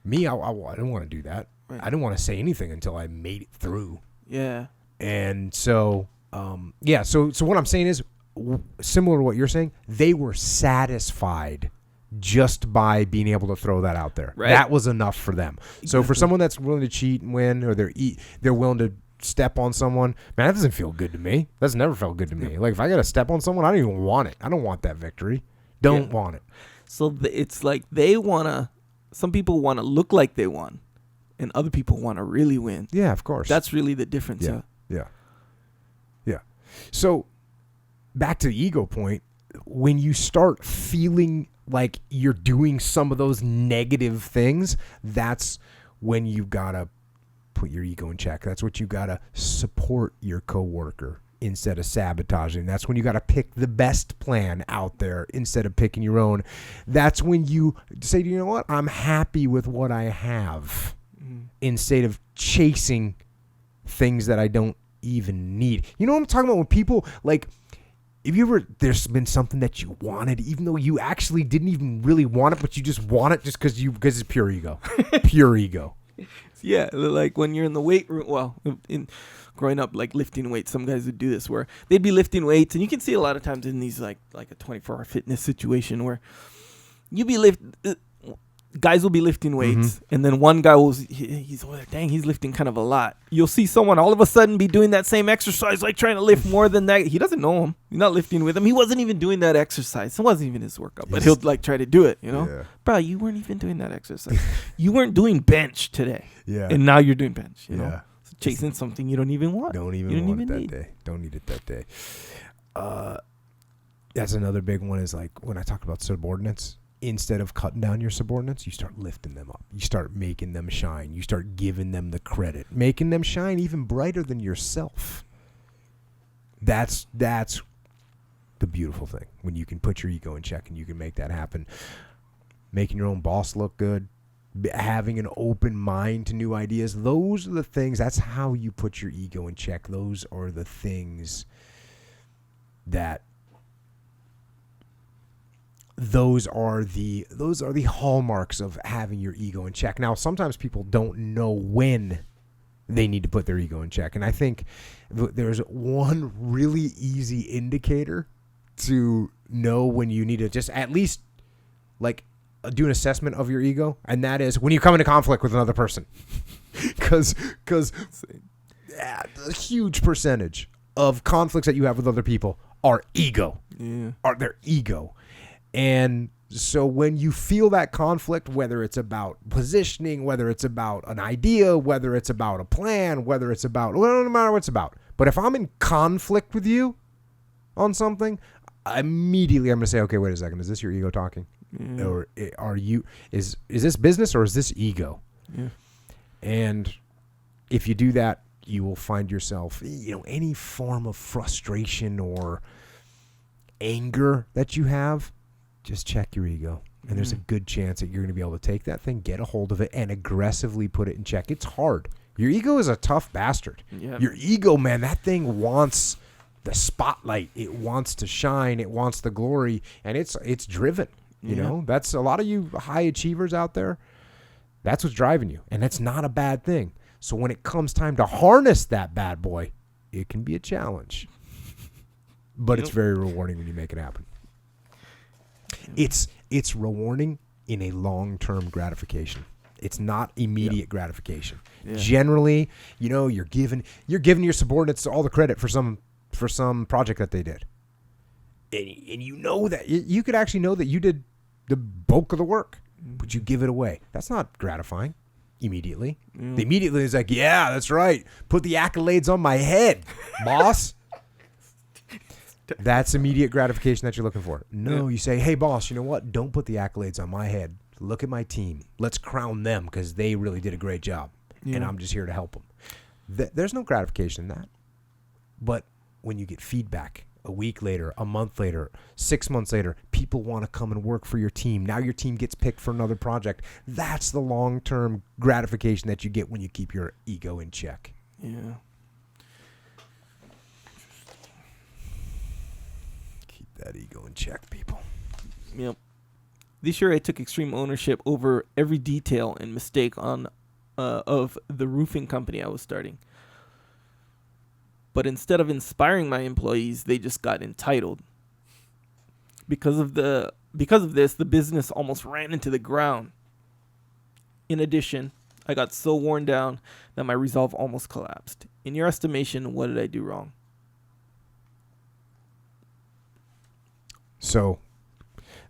Me, I didn't want to do that. Right. I didn't want to say anything until I made it through. Yeah. And so, so what I'm saying is, similar to what you're saying, they were satisfied just by being able to throw that out there. Right. That was enough for them. Exactly. So for someone that's willing to cheat and win, or they're willing to step on someone, man, that doesn't feel good to me. That's never felt good to me. Like, if I got to step on someone, I don't even want it. I don't want that victory. Don't want it. So it's like some people want to look like they won, and other people want to really win. Yeah, of course. That's really the difference. Yeah. So back to the ego point, when you start feeling like you're doing some of those negative things, that's when you gotta put your ego in check. That's what you gotta support your coworker instead of sabotaging. That's when you gotta pick the best plan out there instead of picking your own. That's when you say, you know what, I'm happy with what I have, instead of chasing things that I don't even need. You know what I'm talking about? When people, like, if you ever, there's been something that you wanted, even though you actually didn't even really want it, but you just want it just because it's pure ego. Pure ego. Yeah, like when you're in the weight room. Well, in growing up, like lifting weights, some guys would do this where they'd be lifting weights, and you can see a lot of times in these like a 24-hour fitness situation where you be guys will be lifting weights, and then one guy he's lifting kind of a lot. You'll see someone all of a sudden be doing that same exercise, like trying to lift more than that. He doesn't know him. He's not lifting with him. He wasn't even doing that exercise. It wasn't even his workout, but he'll like try to do it, Yeah. Bro, you weren't even doing that exercise. You weren't doing bench today. Yeah. And now you're doing bench, you Yeah. know? So chasing something you don't even want. Don't even want it that day. Don't need it that day. That's another big one, is like when I talk about subordinates. Instead of cutting down your subordinates, you start lifting them up. You start making them shine. You start giving them the credit, making them shine even brighter than yourself. That's the beautiful thing, when you can put your ego in check and you can make that happen. Making your own boss look good, having an open mind to new ideas. Those are the things. That's how you put your ego in check. Those are the things that. Those are the hallmarks of having your ego in check. Now, sometimes people don't know when they need to put their ego in check, and I think there's one really easy indicator to know when you need to just at least like do an assessment of your ego, and that is when you come into conflict with another person, because a huge percentage of conflicts that you have with other people are ego. Yeah. Are their ego. And so when you feel that conflict, whether it's about positioning, whether it's about an idea, whether it's about a plan, whether it's about, well, no matter what it's about. But if I'm in conflict with you on something, immediately I'm going to say, okay, wait a second. Is this your ego talking? Yeah. Or is this business or is this ego? Yeah. And if you do that, you will find yourself, any form of frustration or anger that you have, just check your ego. And there's a good chance that you're going to be able to take that thing, get a hold of it, and aggressively put it in check. It's hard. Your ego is a tough bastard. Yeah. Your ego, man, that thing wants the spotlight. It wants to shine. It wants the glory. And it's driven. You know, that's a lot of you high achievers out there. That's what's driving you. And that's not a bad thing. So when it comes time to harness that bad boy, it can be a challenge. But it's very rewarding when you make it happen. It's rewarding in a long-term gratification. It's not immediate gratification. Yeah. Generally, you're giving your subordinates all the credit for some project that they did. And you know that you could actually know that you did the bulk of the work, but you give it away. That's not gratifying immediately. The immediately is like, yeah, that's right. Put the accolades on my head, boss. That's immediate gratification that you're looking for. No, you say, hey, boss, you know what? Don't put the accolades on my head. Look at my team. Let's crown them because they really did a great job, and I'm just here to help them. There's no gratification in that. But when you get feedback a week later, a month later, 6 months later, people want to come and work for your team. Now your team gets picked for another project. That's the long-term gratification that you get when you keep your ego in check. Yeah. That ego in check, people. Yep. This year I took extreme ownership over every detail and mistake of the roofing company I was starting. But instead of inspiring my employees, they just got entitled. Because of this, the business almost ran into the ground. In addition, I got so worn down that my resolve almost collapsed. In your estimation, what did I do wrong? So,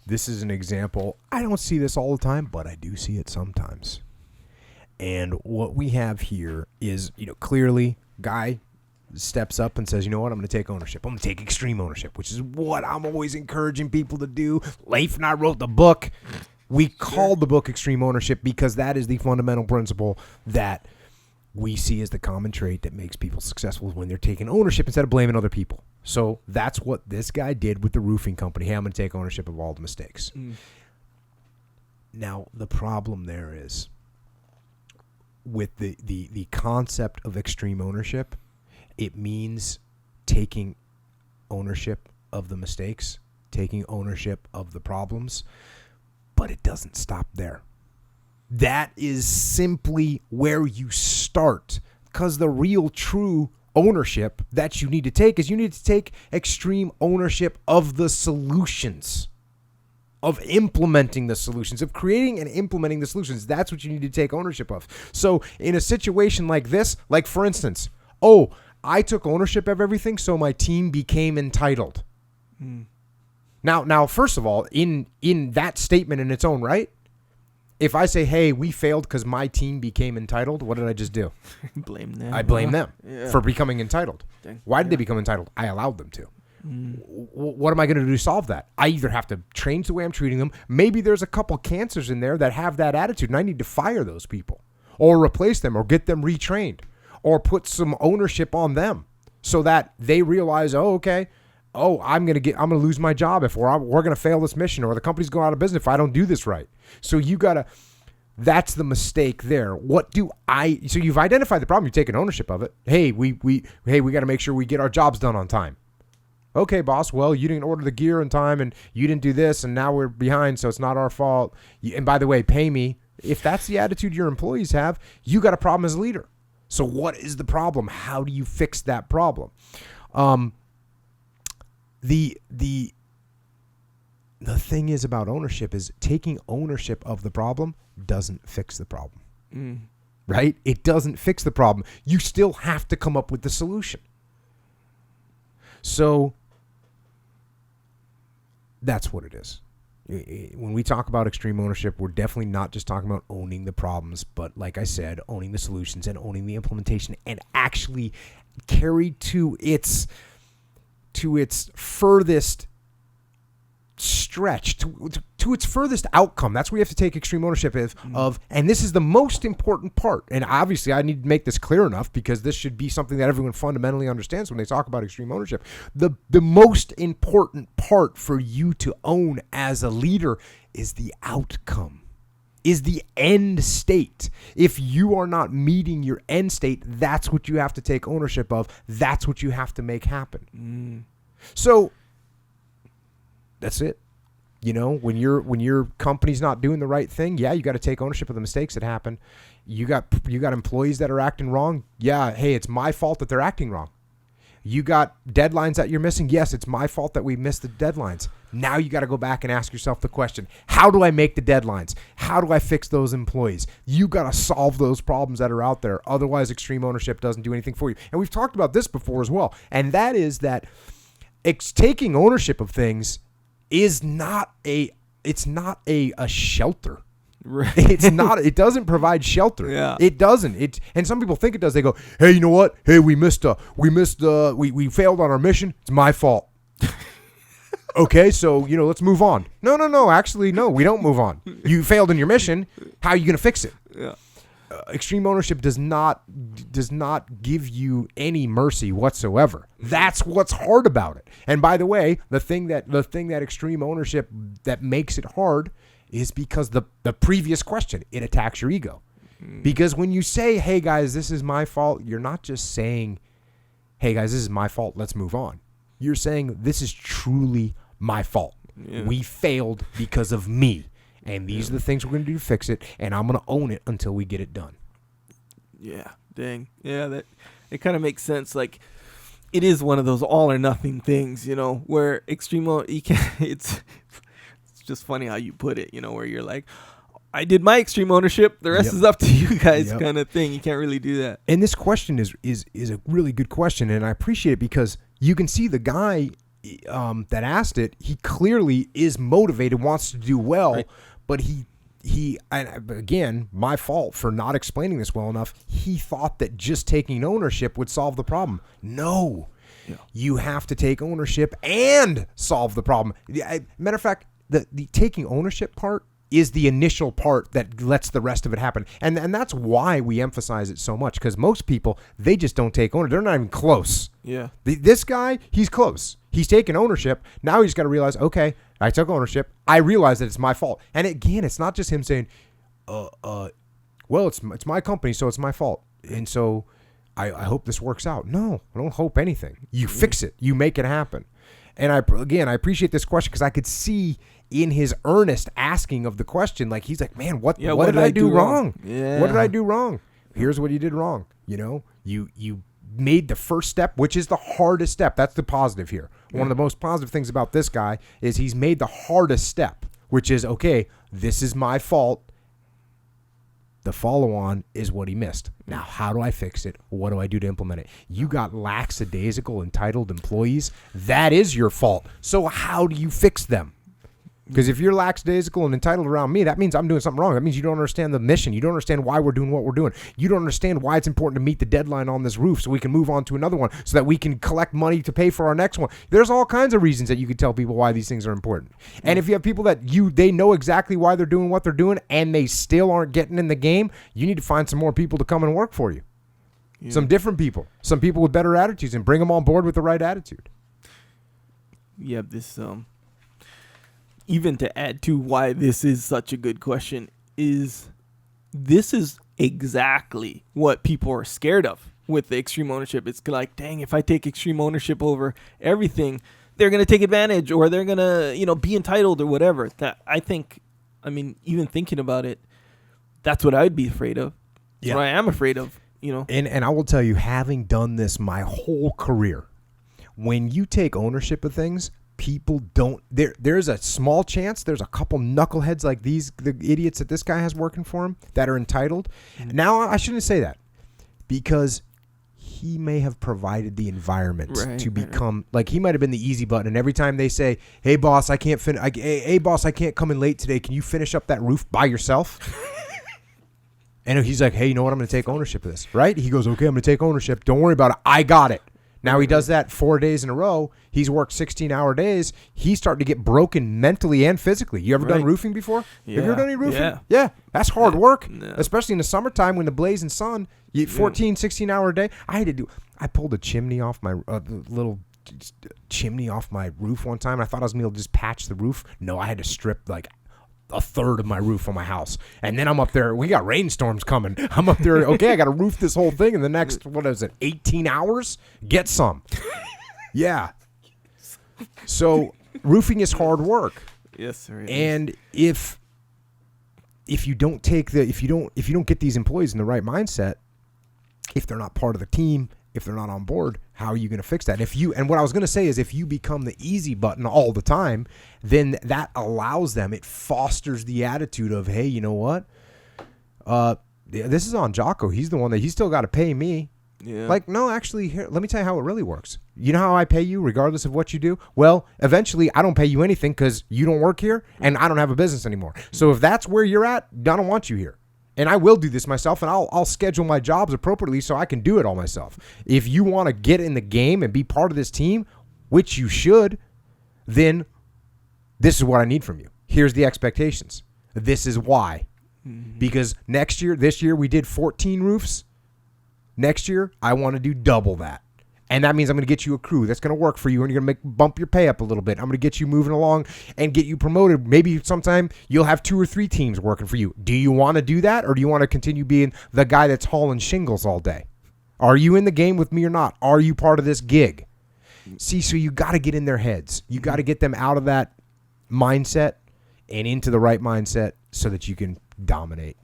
this is an example. I don't see this all the time, but I do see it sometimes. And what we have here is, clearly, guy steps up and says, you know what, I'm going to take ownership. I'm going to take extreme ownership, which is what I'm always encouraging people to do. Leif and I wrote the book. We called the book Extreme Ownership because that is the fundamental principle that we see as the common trait that makes people successful when they're taking ownership instead of blaming other people. So that's what this guy did with the roofing company. Hey, I'm going to take ownership of all the mistakes. Now, the problem there is with the concept of extreme ownership, it means taking ownership of the mistakes, taking ownership of the problems, but it doesn't stop there. That is simply where you start, because the real true ownership that you need to take is you need to take extreme ownership of the solutions, of implementing the solutions, of creating and implementing the solutions. That's what you need to take ownership of. So in a situation like this, like for instance, I took ownership of everything, so my team became entitled. Now, first of all, in that statement in its own right, if I say, hey, we failed because my team became entitled, what did I just do? Blame them. I blame them for becoming entitled. Dang. Why did they become entitled? I allowed them to. What am I going to do to solve that? I either have to change the way I'm treating them. Maybe there's a couple cancers in there that have that attitude, and I need to fire those people or replace them or get them retrained or put some ownership on them so that they realize, I'm going to lose my job if we're going to fail this mission, or the company's going out of business if I don't do this right. So that's the mistake there. So you've identified the problem, you've taken ownership of it. Hey, we got to make sure we get our jobs done on time. Okay, boss, well, you didn't order the gear in time and you didn't do this and now we're behind, so it's not our fault. And by the way, pay me. If that's the attitude your employees have, you got a problem as a leader. So what is the problem? How do you fix that problem? The thing is about ownership is taking ownership of the problem doesn't fix the problem. Right? It doesn't fix the problem. You still have to come up with the solution. So that's what it is. When we talk about extreme ownership, we're definitely not just talking about owning the problems, but like I said, owning the solutions and owning the implementation and actually carry to its furthest stretch, to its furthest outcome. That's where you have to take extreme ownership of, and this is the most important part. And obviously I need to make this clear enough because this should be something that everyone fundamentally understands when they talk about extreme ownership. The most important part for you to own as a leader is the outcome, is the end state. If you are not meeting your end state, that's what you have to take ownership of. That's what you have to make happen. So that's it. When your company's not doing the right thing, you got to take ownership of the mistakes that happen. You got employees that are acting wrong. Hey, it's my fault that they're acting wrong. You got deadlines that you're missing. Yes, it's my fault that we missed the deadlines. Now you got to go back and ask yourself the question, how do I make the deadlines? How do I fix those employees? You got to solve those problems that are out there. Otherwise, extreme ownership doesn't do anything for you. And we've talked about this before as well. And that is that taking ownership of things is not a shelter. Right. It doesn't provide shelter. Yeah. It doesn't. And some people think it does. They go, hey, you know what? Hey, we failed on our mission. It's my fault. Okay, so, let's move on. No. Actually, no, we don't move on. You failed in your mission. How are you going to fix it? Yeah. Extreme ownership does not give you any mercy whatsoever. That's what's hard about it. And by the way, the thing that extreme ownership that makes it hard is because the previous question, it attacks your ego. Because when you say, hey guys, this is my fault, you're not just saying, hey guys, this is my fault, let's move on. You're saying this is truly my fault. Yeah. We failed because of me. And these are the things we're going to do to fix it, and I'm going to own it until we get it done. Yeah, dang. Yeah, that it kind of makes sense. Like, it is one of those all or nothing things, you know, where you can't, it's just funny how you put it, you know, where you're like, I did my extreme ownership, the rest is up to you guys kind of thing. You can't really do that. And this question is a really good question, and I appreciate it because you can see the guy that asked it, he clearly is motivated, wants to do well, right. But again, my fault for not explaining this well enough. He thought that just taking ownership would solve the problem. No, you have to take ownership and solve the problem. Matter of fact, the taking ownership part is the initial part that lets the rest of it happen. And that's why we emphasize it so much, because most people, they just don't take ownership. They're not even close. Yeah. This guy, he's close. He's taking ownership. Now he's got to realize, okay, I took ownership. I realize that it's my fault. And again, it's not just him saying, well, it's my company, so it's my fault. And so I hope this works out. No, I don't hope anything. You fix it. You make it happen. And I appreciate this question because I could see in his earnest asking of the question, like he's like, man, what did I do wrong? Yeah. What did I do wrong? Here's what you did wrong. You know, you made the first step, which is the hardest step. That's the positive here. Yeah. One of the most positive things about this guy is he's made the hardest step, which is, okay, this is my fault. The follow-on is what he missed. Now, how do I fix it? What do I do to implement it? You got lackadaisical, entitled employees. That is your fault. So how do you fix them? Because if you're lackadaisical and entitled around me, that means I'm doing something wrong. That means you don't understand the mission. You don't understand why we're doing what we're doing. You don't understand why it's important to meet the deadline on this roof so we can move on to another one, so that we can collect money to pay for our next one. There's all kinds of reasons that you could tell people why these things are important. And if you have people that they know exactly why they're doing what they're doing and they still aren't getting in the game, you need to find some more people to come and work for you. Yeah. Some different people. Some people with better attitudes, and bring them on board with the right attitude. Yeah, even to add to why this is such a good question, this is exactly what people are scared of with the extreme ownership. It's like, dang, if I take extreme ownership over everything, they're going to take advantage, or they're going to, be entitled or whatever. That even thinking about it, that's what I would be afraid of. That's what I am afraid of, And I will tell you, having done this my whole career, when you take ownership of things, people don't. There's a small chance. There's a couple knuckleheads like the idiots that this guy has working for him that are entitled. Now, I shouldn't say that, because he may have provided the environment to become like, he might have been the easy button. And every time they say, "Hey boss, I can't finish. Hey boss, I can't come in late today. Can you finish up that roof by yourself?" And he's like, "Hey, you know what? I'm going to take ownership of this." Right? He goes, "Okay, I'm going to take ownership. Don't worry about it. I got it." Now he does that 4 days in a row. He's worked 16-hour days. He's starting to get broken mentally and physically. You ever done roofing before? Yeah. Have you ever done any roofing? Yeah. That's hard work, especially in the summertime when the blazing sun, 14, 16-hour day. I pulled a chimney off my little chimney off my roof one time. I thought I was going to be able to just patch the roof. No, I had to strip like a third of my roof on my house. And then I'm up there. We got rainstorms coming. I'm up there. Okay, I got to roof this whole thing in the next, 18 hours? Get some. Yeah. So roofing is hard work. Yes, sir. And if you don't if you don't get these employees in the right mindset, if they're not part of the team, if they're not on board, how are you going to fix that? And what I was going to say is, if you become the easy button all the time, then that allows them, it fosters the attitude of, hey, you know what? This is on Jocko. He's the one that he's still got to pay me. Yeah. Like, no, actually, here, let me tell you how it really works. You know how I pay you regardless of what you do? Well, eventually I don't pay you anything because you don't work here and I don't have a business anymore. So if that's where you're at, I don't want you here. And I will do this myself, and I'll schedule my jobs appropriately so I can do it all myself. If you want to get in the game and be part of this team, which you should, then this is what I need from you. Here's the expectations. This is why. Mm-hmm. Because this year we did 14 roofs. Next year, I want to do double that. And that means I'm going to get you a crew that's going to work for you, and you're going to bump your pay up a little bit. I'm going to get you moving along and get you promoted. Maybe sometime you'll have 2 or 3 teams working for you. Do you want to do that, or do you want to continue being the guy that's hauling shingles all day? Are you in the game with me or not? Are you part of this gig? See, so you got to get in their heads. You got to get them out of that mindset and into the right mindset so that you can dominate.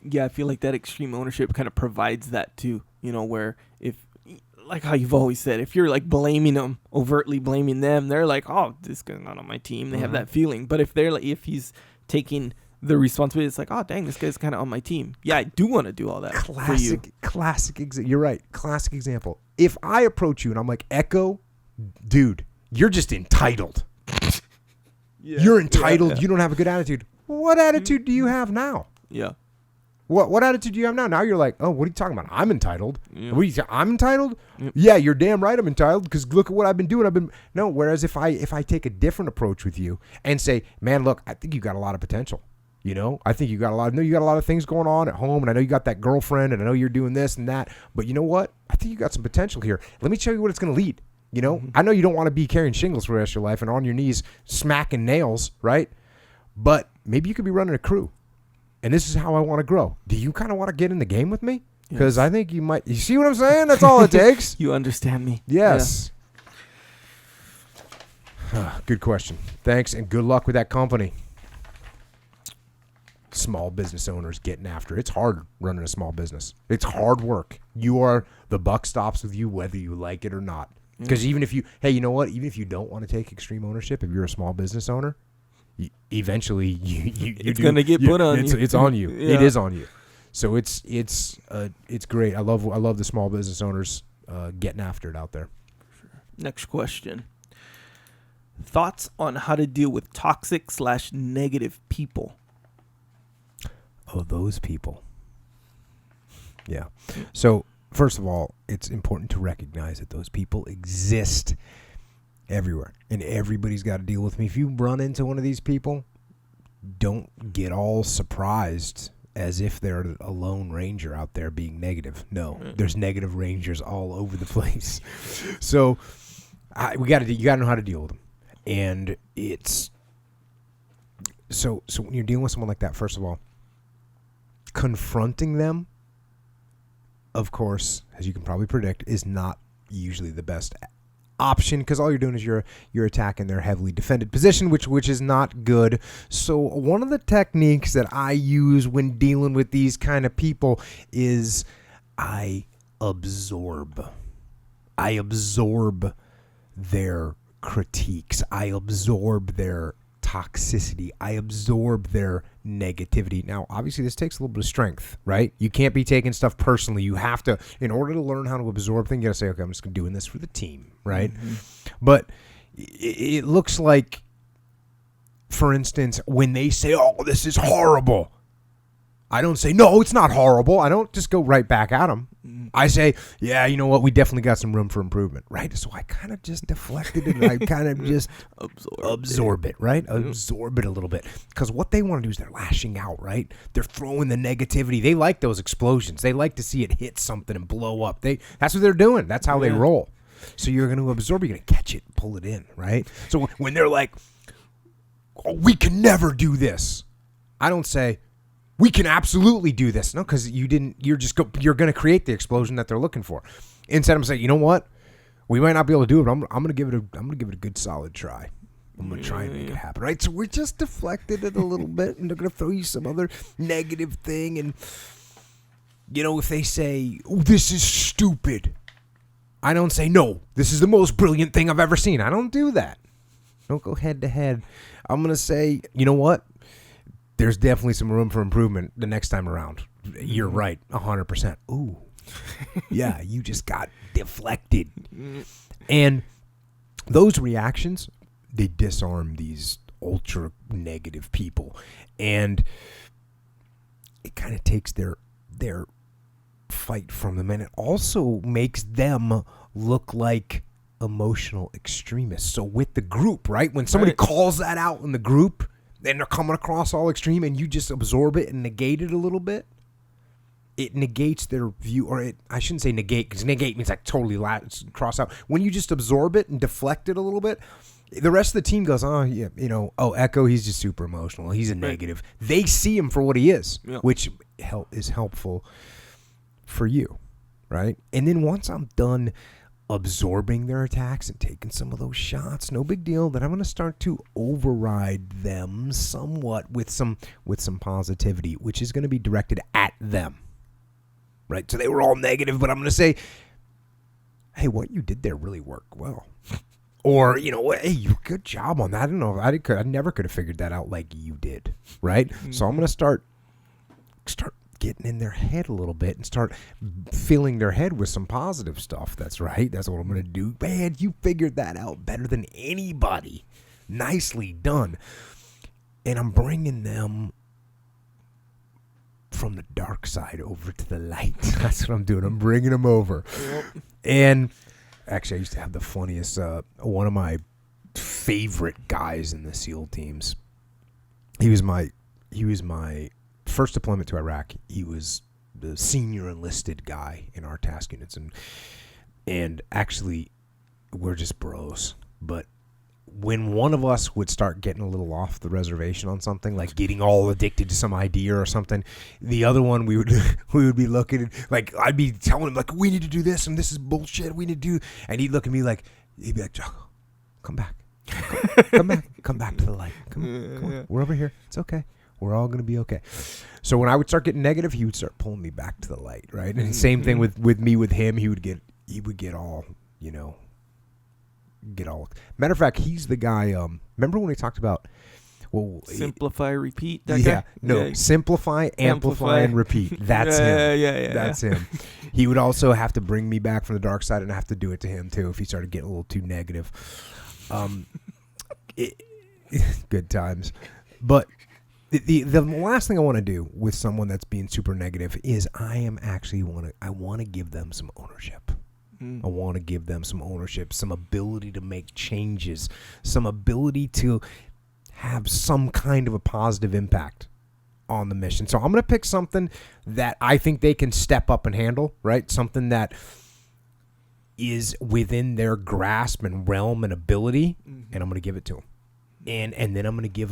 Yeah, I feel like that extreme ownership kind of provides that too, where if, like how you've always said, if you're like blaming them, overtly blaming them, they're like, oh, this guy's not on my team. They have that feeling. But if they're like, if he's taking the responsibility, it's like, oh, dang, this guy's kind of on my team. Yeah, I do want to do all that for you. You're right. Classic example. If I approach you and I'm like, Echo, dude, you're just entitled. You're entitled. Yeah. You don't have a good attitude. What attitude do you have now? Yeah. What attitude do you have now? Now you're like, oh, what are you talking about? I'm entitled. Yep. What are you saying? I'm entitled? Yep. Yeah, you're damn right I'm entitled because look at what I've been doing. No. Whereas if I take a different approach with you and say, man, look, I think you got a lot of potential. I think you got I know you got a lot of things going on at home, and I know you got that girlfriend, and I know you're doing this and that. But you know what? I think you got some potential here. Let me show you what it's going to lead. I know you don't want to be carrying shingles for the rest of your life and on your knees smacking nails, right? But maybe you could be running a crew. And this is how I want to grow. Do you kind of want to get in the game with me? Because I think you might. You see what I'm saying? That's all it takes. You understand me. Yes. Yeah. Good question. Thanks, and good luck with that company. Small business owners getting after it. It's hard running a small business. It's hard work. The buck stops with you whether you like it or not. Because even if you don't want to take extreme ownership, if you're a small business owner, eventually it's going to get put on you. It's on you. Yeah. It is on you. So it's great. I love the small business owners getting after it out there. Next question. Thoughts on how to deal with toxic/negative people? Oh, those people. Yeah. So first of all, it's important to recognize that those people exist everywhere, and everybody's got to deal with me. If you run into one of these people, don't get all surprised as if they're a lone ranger out there being negative. No, there's negative rangers all over the place. So you got to know how to deal with them, and it's so when you're dealing with someone like that, first of all, confronting them, of course, as you can probably predict, is not usually the best option, because all you're doing is you're attacking their heavily defended position, which is not good. So one of the techniques that I use when dealing with these kind of people is I absorb their critiques. I absorb their toxicity. I absorb their negativity. Now, obviously, this takes a little bit of strength, right? You can't be taking stuff personally. You have to, in order to learn how to absorb things, you got to say, okay, I'm just doing this for the team, right? Mm-hmm. But it looks like, for instance, when they say, oh, this is horrible, I don't say, no, it's not horrible. I don't just go right back at them. I say, yeah, you know what? We definitely got some room for improvement, right? So I kind of just deflected it, and I kind of just absorb it, right? Absorb it a little bit. Because what they want to do is they're lashing out, right? They're throwing the negativity. They like those explosions. They like to see it hit something and blow up. That's what they're doing. That's how they roll. So you're going to absorb. You're going to catch it, pull it in, right? So when they're like, oh, we can never do this, I don't say, we can absolutely do this. No, because you're going to create the explosion that they're looking for. Instead, I'm saying, you know what? We might not be able to do it, but I'm going to give it a good solid try. I'm going to try and make it happen, right? So we're just deflected it a little bit, and they're going to throw you some other negative thing. And, if they say, oh, this is stupid, I don't say, no, this is the most brilliant thing I've ever seen. I don't do that. Don't go head to head. I'm going to say, you know what? There's definitely some room for improvement the next time around. You're right, 100%. Ooh, yeah, you just got deflected. And those reactions, they disarm these ultra negative people. And it kind of takes their fight from them. And it also makes them look like emotional extremists. So with the group, right? When somebody calls that out in the group, and they're coming across all extreme, and you just absorb it and negate it a little bit, it negates their view, I shouldn't say negate, because negate means like totally cross out. When you just absorb it and deflect it a little bit, the rest of the team goes, oh, yeah, Echo, he's just super emotional. He's a negative. They see him for what he is, which is helpful for you, right? And then once I'm done absorbing their attacks and taking some of those shots. No big deal. Then I'm going to start to override them somewhat with some positivity, which is going to be directed at them. Right? So they were all negative, but I'm going to say, hey, what you did there really worked well. Or, hey, good job on that. I don't know. I never could have figured that out like you did. Right? Mm-hmm. So I'm going to start getting in their head a little bit and start filling their head with some positive stuff. That's right. That's what I'm going to do. Man, you figured that out better than anybody. Nicely done. And I'm bringing them from the dark side over to the light. That's what I'm doing. I'm bringing them over. Yep. And actually, I used to have the funniest, one of my favorite guys in the SEAL teams. He was my first deployment to Iraq. He was the senior enlisted guy in our task units, and actually, we're just bros. But when one of us would start getting a little off the reservation on something, like getting all addicted to some idea or something, the other one we would be looking like, I'd be telling him like, we need to do this and this is bullshit. We need to do, and he'd look at me like, he'd be like, Jocko, come back, come back to the light. Come on. We're over here. It's okay. We're all going to be okay. So when I would start getting negative, he would start pulling me back to the light, right? And same thing with me, with him. He would get all, Matter of fact, he's the guy, remember when we talked about, simplify, repeat, that guy? No, simplify, amplify, and repeat. That's him. Yeah. That's him. He would also have to bring me back from the dark side, and I have to do it to him, too, if he started getting a little too negative. Good times. But the last thing I want to do with someone that's being super negative is I want to give them some ownership. I want to give them some ownership, some ability to make changes, some ability to have some kind of a positive impact on the mission. So I'm going to pick something that I think they can step up and handle, right? Something that is within their grasp and realm and ability, and I'm going to give it to them. And then I'm going to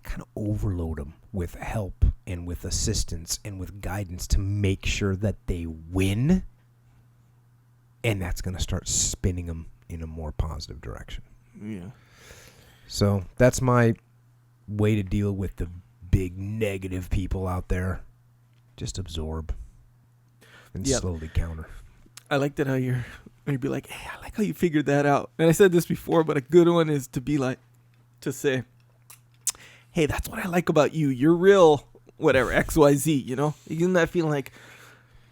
kind of overload them with help and with assistance and with guidance to make sure that they win. And that's going to start spinning them in a more positive direction. Yeah. So that's my way to deal with the big negative people out there. Just absorb and slowly counter. I liked it how you'd be like, hey, I like how you figured that out. And I said this before, but a good one is to say, hey, that's what I like about you. You're real, whatever, XYZ, Isn't that feeling like,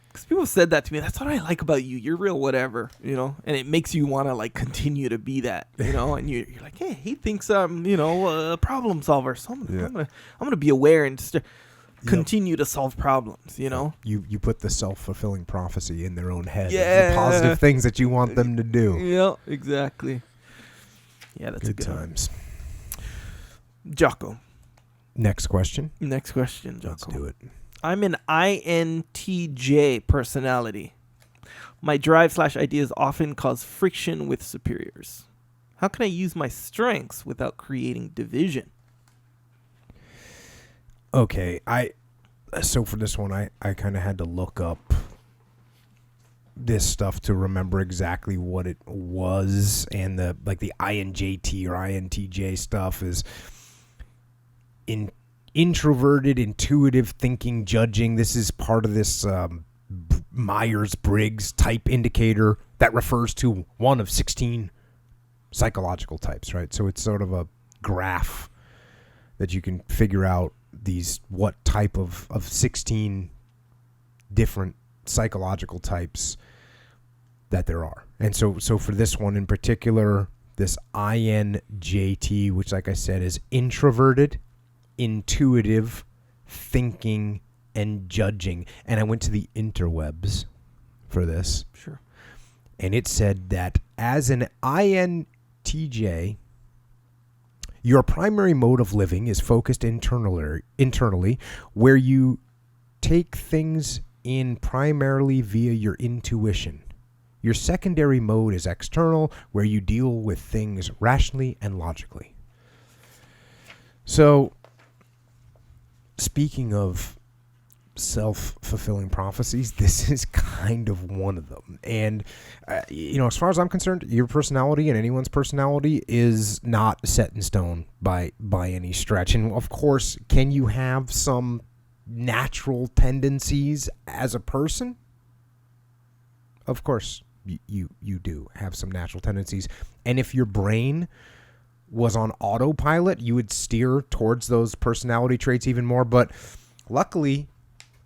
because people said that to me, that's what I like about you. You're real, whatever, and it makes you want to continue to be that, and you're like, hey, he thinks I'm, a problem solver. So I'm gonna be aware and just continue to solve problems, You put the self-fulfilling prophecy in their own head. Yeah. The positive things that you want them to do. Yeah, exactly. Yeah, that's good a good times. One. Jocko. Next question, Jocko. Let's do it. I'm an INTJ personality. My drive/ideas often cause friction with superiors. How can I use my strengths without creating division? Okay, so for this one, I kind of had to look up this stuff to remember exactly what it was, and the INJT or INTJ stuff is introverted, intuitive thinking, judging. This is part of this Meyers Briggs type indicator that refers to one of 16 psychological types, right? So it's sort of a graph that you can figure out what type of 16 different psychological types that there are. And so for this one in particular, this INJT, which like I said is introverted, intuitive, thinking, and judging. And I went to the interwebs for this. Sure. And it said that as an INTJ, your primary mode of living is focused internally, where you take things in primarily via your intuition. Your secondary mode is external, where you deal with things rationally and logically. So, speaking of self-fulfilling prophecies. This is kind of one of them. And, as far as I'm concerned, your personality and anyone's personality is not set in stone by any stretch. And, of course, can you have some natural tendencies as a person? Of course, you do have some natural tendencies. And if your brain was on autopilot, you would steer towards those personality traits even more. But luckily,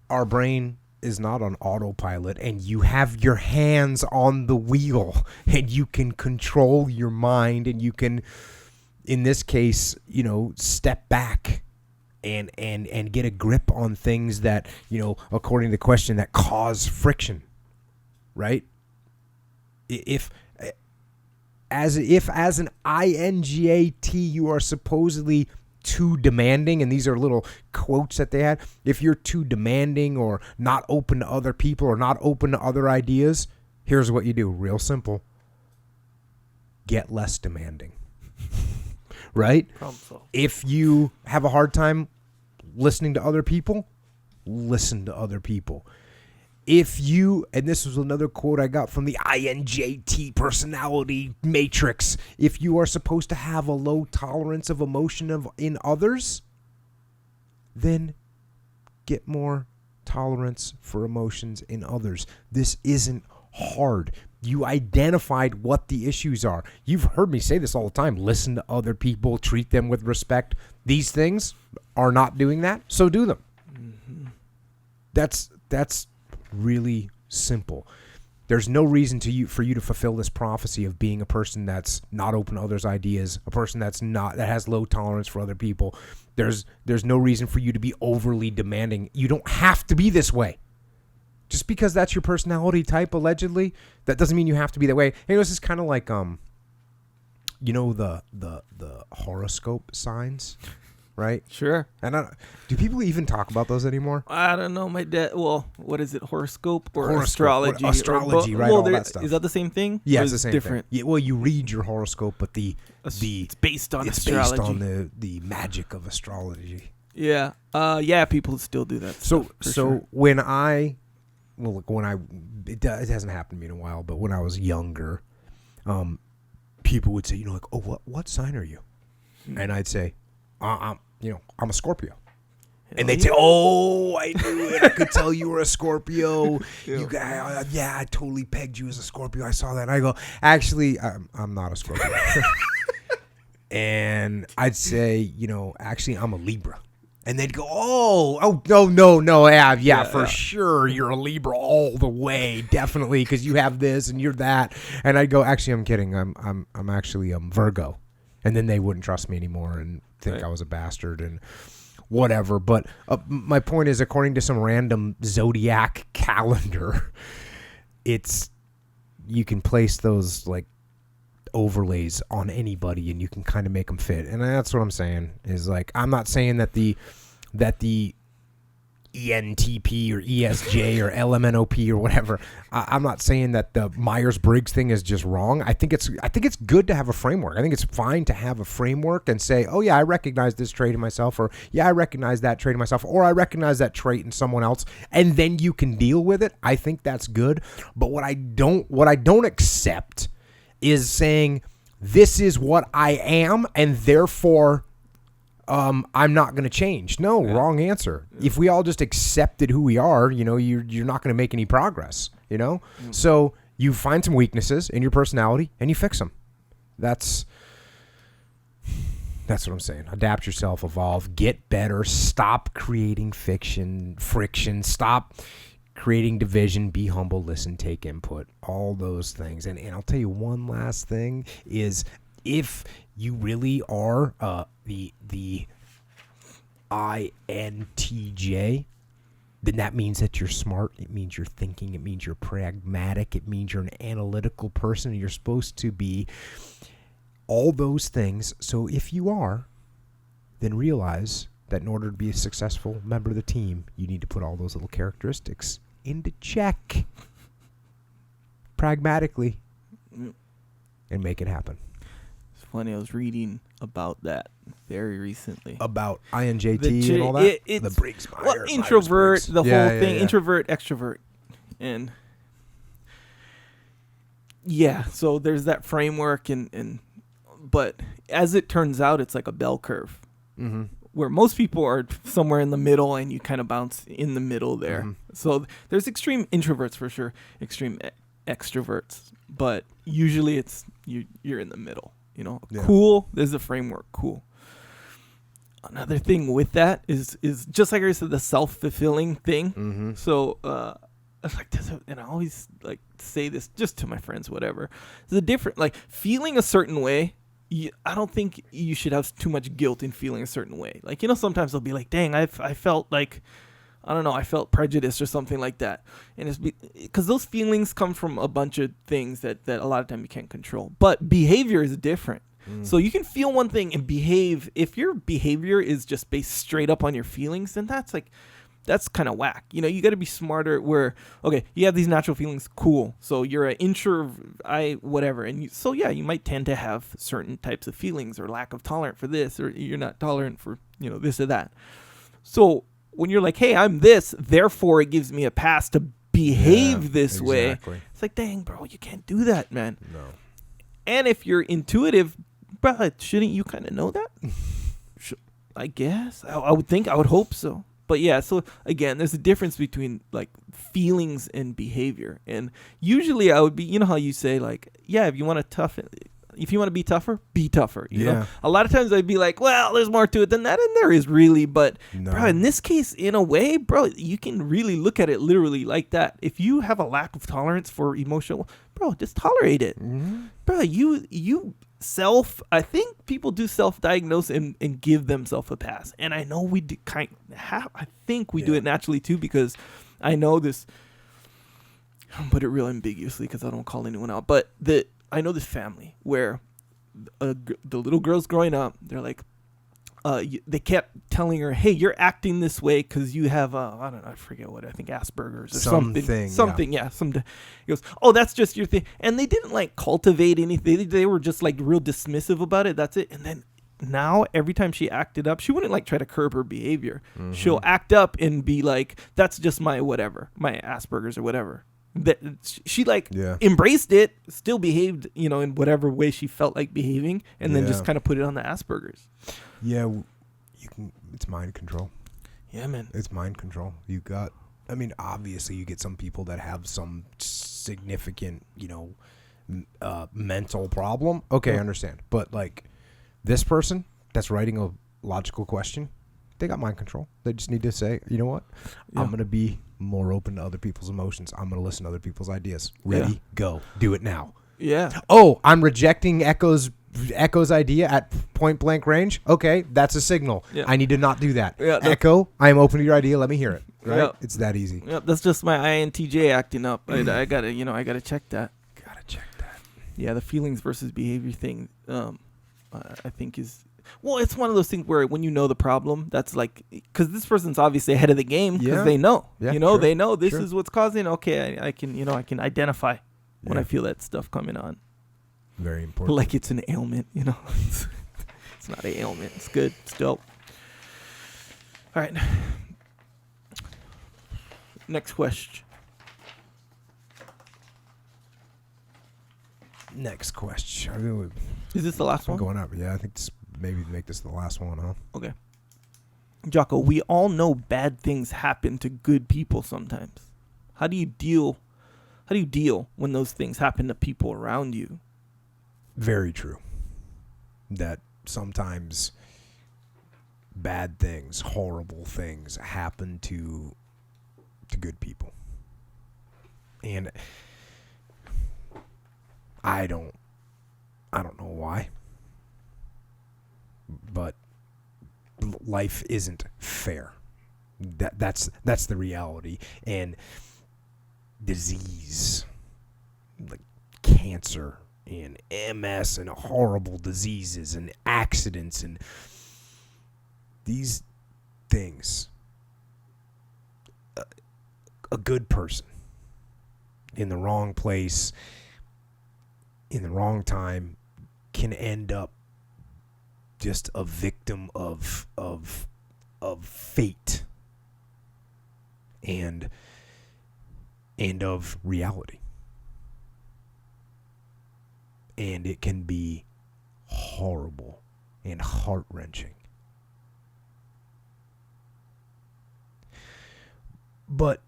our brain is not on autopilot, and you have your hands on the wheel, and you can control your mind, and you can, in this case, step back and get a grip on things that, according to the question, that cause friction, right? If as an INGAT, you are supposedly too demanding, and these are little quotes that they had. If you're too demanding or not open to other people or not open to other ideas, here's what you do. Real simple. Get less demanding. Right? If you have a hard time listening to other people, listen to other people. If you, and this was another quote I got from the INJT personality matrix, if you are supposed to have a low tolerance of emotion in others, then get more tolerance for emotions in others. This isn't hard. You identified what the issues are. You've heard me say this all the time. Listen to other people, treat them with respect. These things are not doing that, so do them. Mm-hmm. That's really simple. There's no reason for you to fulfill this prophecy of being a person that's not open to others' ideas, a person that has low tolerance for other people. There's no reason for you to be overly demanding. You don't have to be this way. Just because that's your personality type, allegedly, that doesn't mean you have to be that way. Hey, this is kind of like the horoscope signs. Right? Sure. And do people even talk about those anymore? I don't know. My dad. Well, what is it? Horoscope or astrology? Astrology, right? All that stuff. Is that the same thing? Yeah, it's the same different thing. Yeah, well, you read your horoscope, but it's based on astrology. It's based on the magic of astrology. Yeah. People still do that. So when it hasn't happened to me in a while, but when I was younger, people would say, what sign are you? And I'd say, I'm a Scorpio. And they'd say, "Oh, I knew it. I could tell you were a Scorpio. You guys, I totally pegged you as a Scorpio. I saw that." And I go, "Actually, I'm not a Scorpio." And I'd say, "Actually, I'm a Libra." And they'd go, "Oh, no, yeah, for sure, you're a Libra all the way, definitely, because you have this and you're that." And I'd go, "Actually, I'm kidding. I'm actually Virgo." And then they wouldn't trust me anymore and think I was a bastard and whatever. But my point is, according to some random zodiac calendar, you can place those like overlays on anybody and you can kind of make them fit. And that's what I'm saying is, like, I'm not saying that the ENTP or ESJ or LMNOP or whatever. I'm not saying that the Meyers Briggs thing is just wrong. I think it's good to have a framework. I think it's fine to have a framework and say, "Oh yeah, I recognize this trait in myself," or "Yeah, I recognize that trait in myself," or "I recognize that trait in someone else," and then you can deal with it. I think that's good. But what I don't accept is saying, "This is what I am, and therefore I'm not going to change." No, wrong answer. If we all just accepted who we are, you're not going to make any progress, So you find some weaknesses in your personality and you fix them. That's what I'm saying. Adapt yourself, evolve, get better, stop creating friction, stop creating division, be humble, listen, take input, all those things. And I'll tell you one last thing is, if you really are the INTJ, then that means that you're smart. It means you're thinking. It means you're pragmatic. It means you're an analytical person. And you're supposed to be all those things. So if you are, then realize that in order to be a successful member of the team, you need to put all those little characteristics into check pragmatically and make it happen. It's funny. I was reading about that very recently. About INJT and all that? The Briggs, Meyers, well, introvert, Meyers, the Briggs. whole thing, introvert, extrovert. And yeah, so there's that framework but as it turns out, it's like a bell curve. Mm-hmm. Where most people are somewhere in the middle and you kind of bounce in the middle there. Mm-hmm. So there's extreme introverts for sure, extreme extroverts, but usually it's you're in the middle, you know. Yeah. Cool, there's a framework, cool. Another thing with that is just like I said, the self-fulfilling thing. Mm-hmm. So like this, and I always like say this just to my friends, whatever. There's a different, like, feeling a certain way. I don't think you should have too much guilt in feeling a certain way. Like, you know, sometimes they'll be like, dang, I felt like, I don't know, I felt prejudiced or something like that. And it's because those feelings come from a bunch of things that a lot of time you can't control. But behavior is different. So you can feel one thing and behave. If your behavior is just based straight up on your feelings, then that's kind of whack. You know, you got to be smarter where, okay, you have these natural feelings, cool. So you're an whatever. And you might tend to have certain types of feelings or lack of tolerance for this, or you're not tolerant for, you know, this or that. So when you're like, hey, I'm this, therefore it gives me a pass to behave this way. It's like, dang, bro, you can't do that, man. No. And if you're intuitive, bro, shouldn't you kind of know that? I guess. I would hope so. But yeah, so again, there's a difference between like feelings and behavior. And usually I would be, you know how you say like, yeah, if you want to be tougher, be tougher. You know? A lot of times I'd be like, well, there's more to it than that. And there is really. But bro, in this case, in a way, bro, you can really look at it literally like that. If you have a lack of tolerance for emotional, bro, just tolerate it. Mm-hmm. Bro, I think people do self-diagnose and give themselves a pass. And I know we do I think we do it naturally too, because I know this, I'll put it real ambiguously because I don't call anyone out, but I know this family where the little girls growing up, they're like, they kept telling her, hey, you're acting this way because you have, I don't know, I forget what, I think Asperger's or something. Yeah. He goes, oh, that's just your thing. And they didn't like cultivate anything. They were just like real dismissive about it. That's it. And then now every time she acted up, she wouldn't like try to curb her behavior. Mm-hmm. She'll act up and be like, that's just my whatever, my Asperger's or whatever. That she embraced it, still behaved, you know, in whatever way she felt like behaving, and then just kind of put it on the Asperger's. Yeah, you can. It's mind control. Yeah, man. It's mind control. Obviously, you get some people that have some significant, you know, mental problem. Okay, I understand. But like this person that's writing a logical question, they got mind control. They just need to say, you know what? Yeah. I'm going to be more open to other people's emotions. I'm going to listen to other people's ideas. Ready, go. Do it now. Yeah. Oh, I'm rejecting Echo's idea at point blank range. Okay, that's a signal. Yeah. I need to not do that. Yeah, Echo, I am open to your idea. Let me hear it. Right? Yeah. It's that easy. Yeah, that's just my INTJ acting up. I gotta check that. Yeah, the feelings versus behavior thing, I think is, well, it's one of those things where when you know the problem, that's like, because this person's obviously ahead of the game because they know, they know this is what's causing. Okay, I can identify when I feel that stuff coming on. Very important. Like it's an ailment, you know. It's not an ailment. It's good. It's dope. All right. Next question. Is this the last one? Going up. Yeah, I think maybe make this the last one, huh? Okay. Jocko, we all know bad things happen to good people sometimes. How do you deal when those things happen to people around you? Very true. That sometimes bad things, horrible things happen to good people. And I don't know why. But life isn't fair. That's the reality. And disease, like cancer and MS and horrible diseases and accidents and these things, a good person in the wrong place, in the wrong time, can end up just a victim of fate and of reality. And it can be horrible and heart-wrenching. But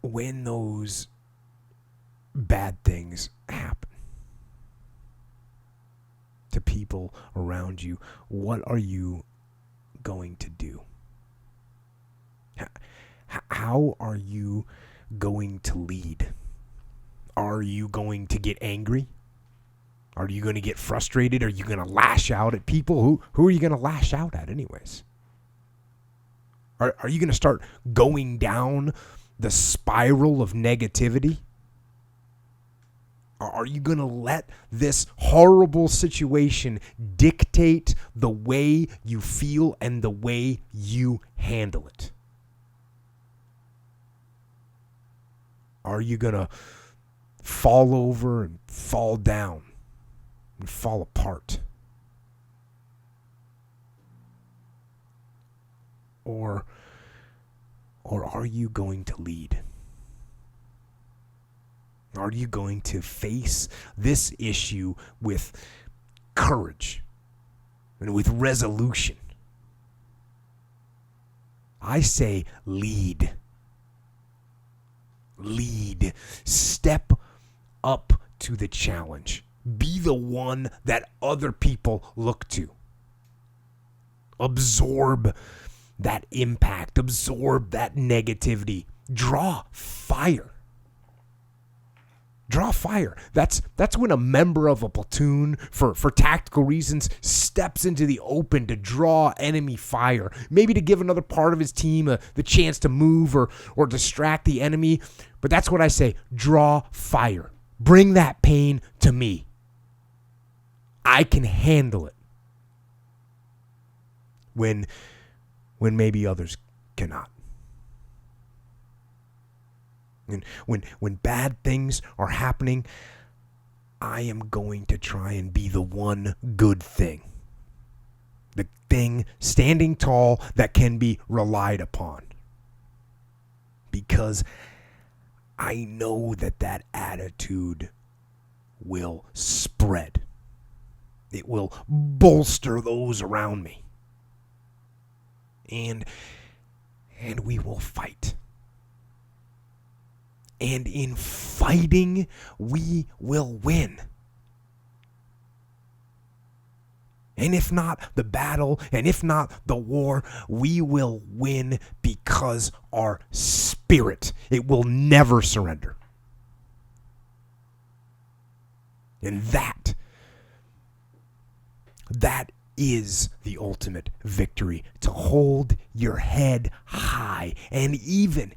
when those bad things happen to people around you, what are you going to do? How are you going to lead? Are you going to get angry? Are you going to get frustrated? Are you going to lash out at people? Who are you going to lash out at anyways? Are you going to start going down the spiral of negativity? Are you going to let this horrible situation dictate the way you feel and the way you handle it? Are you going to fall over and fall down and fall apart? Or are you going to lead? Are you going to face this issue with courage and with resolution? I say lead. Lead. Step up to the challenge. Be the one that other people look to. Absorb that impact. Absorb that negativity. Draw fire. Draw fire. That's when a member of a platoon, for tactical reasons, steps into the open to draw enemy fire. Maybe to give another part of his team the chance to move or distract the enemy. But that's what I say. Draw fire. Bring that pain to me. I can handle it. When maybe others cannot. And when bad things are happening, I am going to try and be the one good thing. The thing standing tall that can be relied upon. Because I know that attitude will spread. It will bolster those around me. And we will fight. And in fighting, we will win. And if not the battle, and if not the war, we will win because our spirit, it will never surrender. And that is the ultimate victory. To hold your head high, and even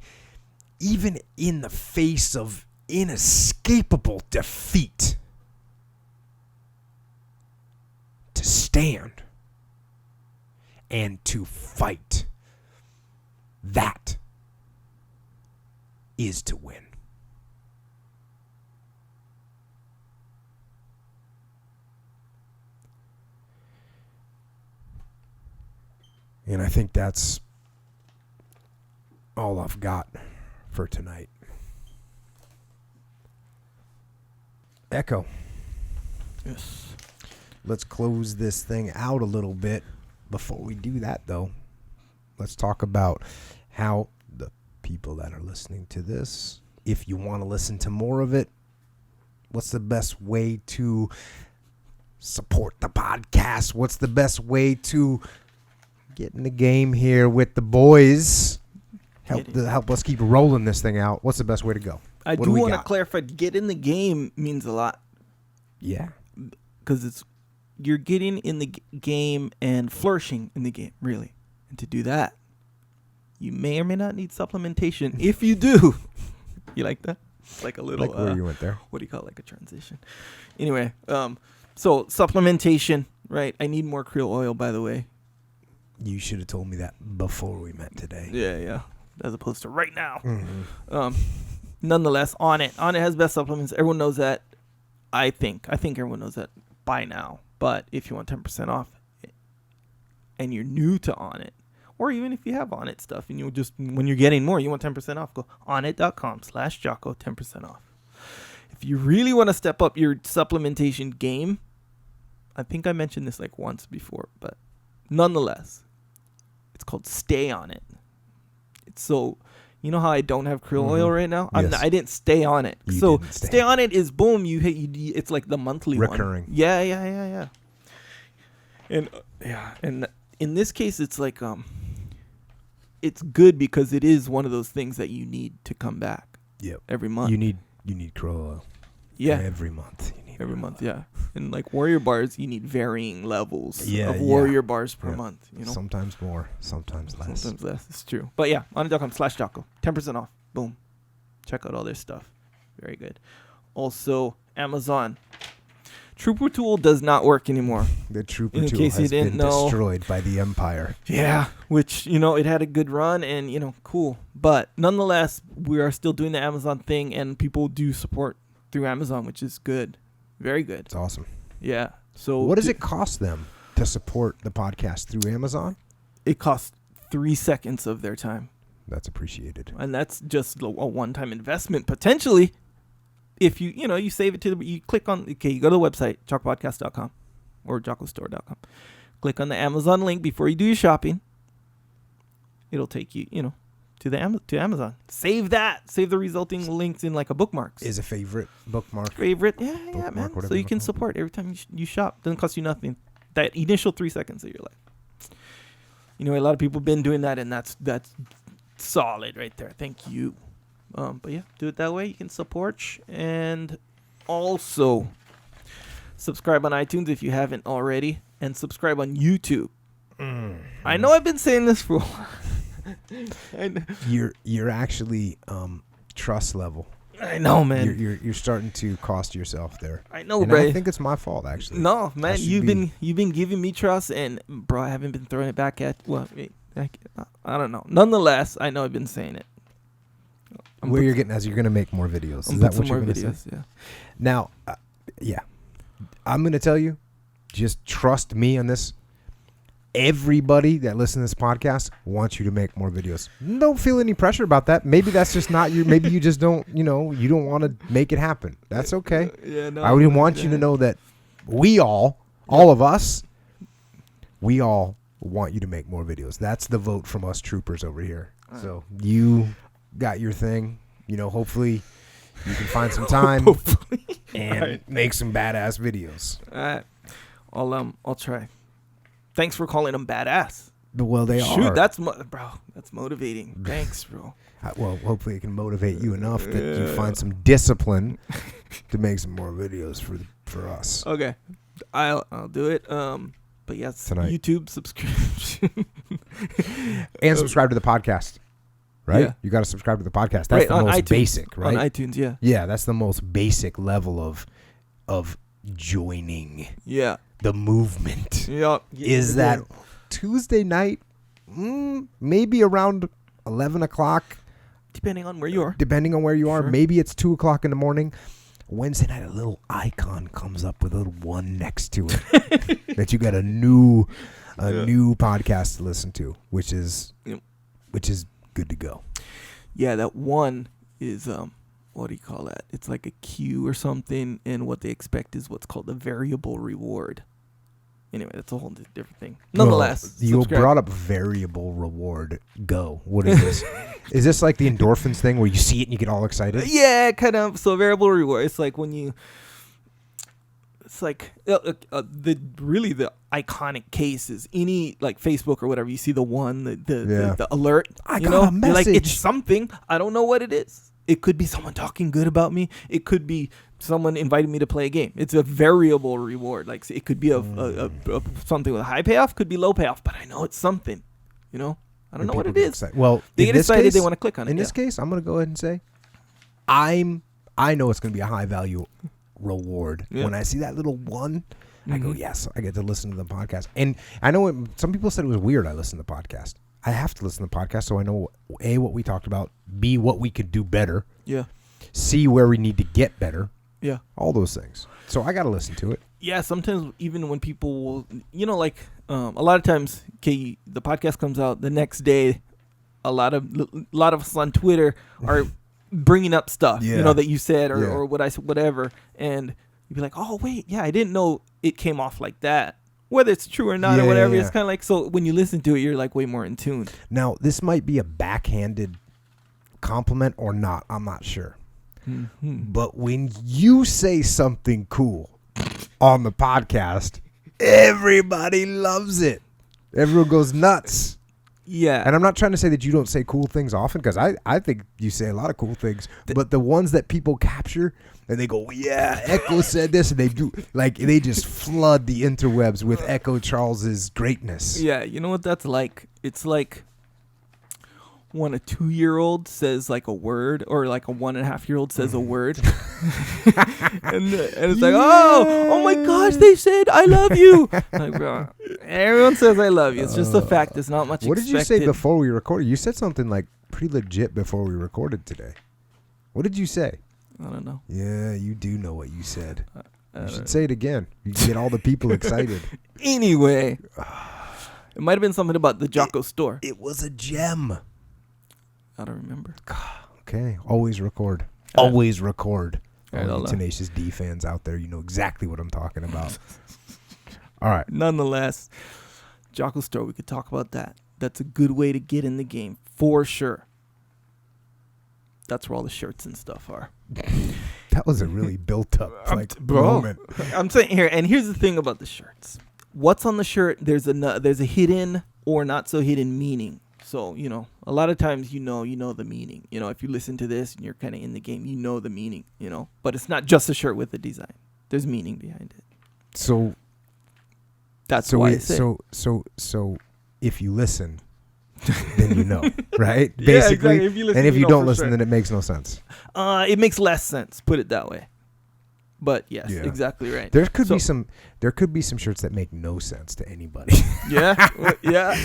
in the face of inescapable defeat, to stand and to fight. That is to win. And I think that's all I've got for tonight. Echo. Yes. Let's close this thing out a little bit. Before we do that, though, let's talk about how the people that are listening to this, if you want to listen to more of it, what's the best way to support the podcast? What's the best way to get in the game here with the boys? Help us keep rolling this thing out. What's the best way to go? I do want to clarify, get in the game means a lot. Yeah. Because you're getting in the game and flourishing in the game, really. And to do that, you may or may not need supplementation. If you do. You like that? It's like a little... Like where you went there. What do you call it? Like a transition. Anyway, so supplementation, right? I need more krill oil, by the way. You should have told me that before we met today. Yeah. As opposed to right now. Mm-hmm. Nonetheless, Onnit has best supplements. Everyone knows that. I think everyone knows that by now. But if you want 10% off and you're new to Onnit, or even if you have Onnit stuff and you just, when you're getting more, you want 10% off, go onnit.com/Jocko, 10% off. If you really want to step up your supplementation game, I think I mentioned this like once before, but nonetheless, it's called Stay On It. It's so, you know how I don't have krill oil right now? Yes. I didn't stay on it. You So didn't stay on it is boom. It's like the monthly recurring. one. Yeah. And in this case, it's like it's good because it is one of those things that you need to come back. Yep. Every month. You need krill oil. Yeah. Every month. You need Every krill month, oil. yeah. And like warrior bars, you need varying levels of Yeah. warrior bars per month. You know, Sometimes more, sometimes less. sometimes less. It's true. But yeah, onnit.com/Jocko, 10% off. Boom. Check out all their stuff. Very good. Also, Amazon. Trooper Tool does not work anymore. The Trooper In Tool case you has didn't been know. destroyed by the Empire. Yeah, which, you know, it had a good run and, you know, cool. But nonetheless, we are still doing the Amazon thing and people do support through Amazon, which is good. Very good. It's awesome. Yeah. So What does it cost them to support the podcast through Amazon? It costs 3 seconds of their time. That's appreciated. And that's just a one-time investment potentially. If you save it you click on, you go to the website, jockopodcast.com or jockostore.com. Click on the Amazon link before you do your shopping. It'll take you, to Amazon. Save that. Save the resulting links in like a bookmarks. Is a favorite bookmark. Favorite. Yeah, man. Whatever So you you can call it. support every time you shop. Doesn't cost you nothing. That initial 3 seconds of your life. You know, a lot of people have been doing that, and that's solid right there. Thank you. But yeah, do it that way. You can support, and also subscribe on iTunes if you haven't already, and subscribe on YouTube. I know I've been saying this for a while. You're actually trust level. I know, man. You're starting to cost yourself there. I know, And bro. I think it's my fault actually. No, man, should you've been giving me trust, and bro, I haven't been throwing it back at. Well, I don't know. Nonetheless, I know I've been saying it. Where you're getting as you're going to make more videos. I'm Is that put what you're some more going to videos. say? Yeah. Now, yeah, I'm going to tell you, just trust me on this. Everybody that listens to this podcast wants you to make more videos. Don't feel any pressure about that. Maybe that's just not you. Maybe you just don't, you don't want to make it happen. That's okay. Yeah, no. I would want you to know that we all of us, we all want you to make more videos. That's the vote from us troopers over here. So you got your thing. Hopefully you can find some time and make some badass videos. All right. I'll try. Thanks for calling them badass. Well, they are. Shoot, that's motivating. Thanks, bro. Well, hopefully it can motivate you enough that you find some discipline to make some more videos for us. Okay, I'll do it. But yes, Tonight. YouTube subscription And subscribe to the podcast. Right? Yeah. You got to subscribe to the podcast. That's Right, the on most iTunes. basic, right? On iTunes. Yeah. Yeah, that's the most basic level of joining Yeah. the movement. Yeah. Is that Tuesday night, maybe around 11 o'clock, depending on where you are? depending on where you are. Sure. Maybe it's 2 o'clock in the morning. Wednesday night, a little icon comes up with a little one next to it that you got a new podcast to listen to, which is good to go. Yeah, that one is what do you call that? It's like a queue or something, and what they expect is what's called a variable reward. Anyway, that's a whole different thing. Nonetheless, you subscribe. brought up variable reward. Go. What is this? Is this like the endorphins thing where you see it and you get all excited? Yeah, kind of. So variable reward. It's like it's like the iconic case is any like Facebook or whatever. You see the alert. I you got know? a You're like, message. it's something. I don't know what it is. It could be someone talking good about me. It could be someone invited me to play a game. It's a variable reward. Like it could be a something with a high payoff, could be low payoff, but I know it's something. I don't know what it is. Well, They get excited. They want to click on it. In this case, I'm going to go ahead and say, I know it's going to be a high value reward. Yeah. When I see that little one, I go, yes, I get to listen to the podcast. And I know some people said it was weird I listen to the podcast. I have to listen to the podcast so I know, A, what we talked about, B, what we could do better, Yeah. C, where we need to get better, Yeah. all those things. So I got to listen to it. Yeah, sometimes even when people will, like a lot of times, okay, the podcast comes out the next day. A lot of us on Twitter are bringing up stuff, that you said or what I said, whatever, and you'd be like, oh wait, yeah, I didn't know it came off like that. Whether it's true or not or whatever, it's kind of like, so when you listen to it, you're like way more in tune. Now, this might be a backhanded compliment or not. I'm not sure. Mm-hmm. But when you say something cool on the podcast, everybody loves it. Everyone goes nuts. Yeah. And I'm not trying to say that you don't say cool things often, because I think you say a lot of cool things. But the ones that people capture and they go, yeah, Echo said this, and they do, like, they just flood the interwebs with Echo Charles's greatness. Yeah, you know what that's like? It's like when a 2-year-old says like a word, or like a 1.5-year-old says a word, and it's like, oh my gosh, they said I love you. Like, bro, everyone says I love you. It's just a fact. There's not much. What did you say before we recorded? You said something like pretty legit before we recorded today. What did you say? I don't know. Yeah, you do know what you said. You should say it again. You can get all the people excited. Anyway, it might have been something about the Jocko store. It was a gem. I don't remember. Okay, always record. Always record. All you Tenacious D fans out there, you know exactly what I'm talking about. All right. Nonetheless, Jocko store, we could talk about that. That's a good way to get in the game, for sure. That's where all the shirts and stuff are. That was a really built-up moment. I'm saying here, and here's the thing about the shirts. What's on the shirt? There's a hidden or not so hidden meaning. So, a lot of times, you know the meaning. If you listen to this and you're kind of in the game, you know the meaning, But it's not just a shirt with a design. There's meaning behind it. So that's why I say. So if you listen, then you know, right? Yeah, basically. exactly. If you listen, and if you don't listen, sure. then it makes no sense. It makes less sense. Put it that way. But yes, exactly right. There could be some shirts that make no sense to anybody. Yeah,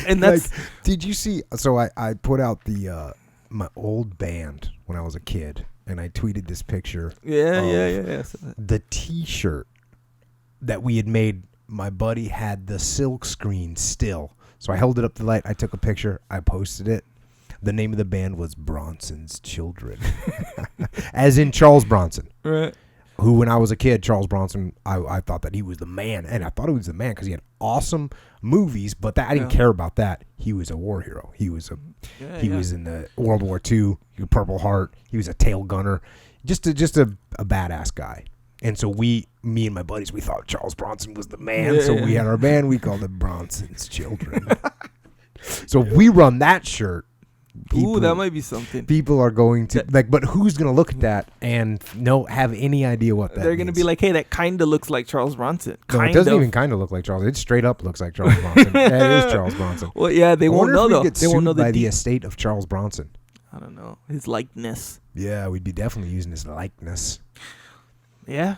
and that's. Like, did you see? So I put out the my old band when I was a kid, and I tweeted this picture. Yeah. The T-shirt that we had made. My buddy had the silk screen still, so I held it up to the light. I took a picture. I posted it. The name of the band was Bronson's Children, as in Charles Bronson. Right. Who, when I was a kid, Charles Bronson, I thought that he was the man. And I thought he was the man because he had awesome movies, but I didn't care about that. He was a war hero. He was was in the World War II, Purple Heart. He was a tail gunner. Just a badass guy. And so me and my buddies, we thought Charles Bronson was the man. Yeah, so we had our band. We called it Bronson's Children. So if we run that shirt, ooh, that might be something. People are going to but who's going to look at that and have any idea what that They're going to be like, hey, that kind of looks like Charles Bronson. No, it doesn't even kind of look like Charles. It straight up looks like Charles Bronson. That is Charles Bronson. Well, yeah, they won't know though. They won't know by the estate of Charles Bronson. I don't know his likeness. Yeah, we'd be definitely using his likeness. Yeah,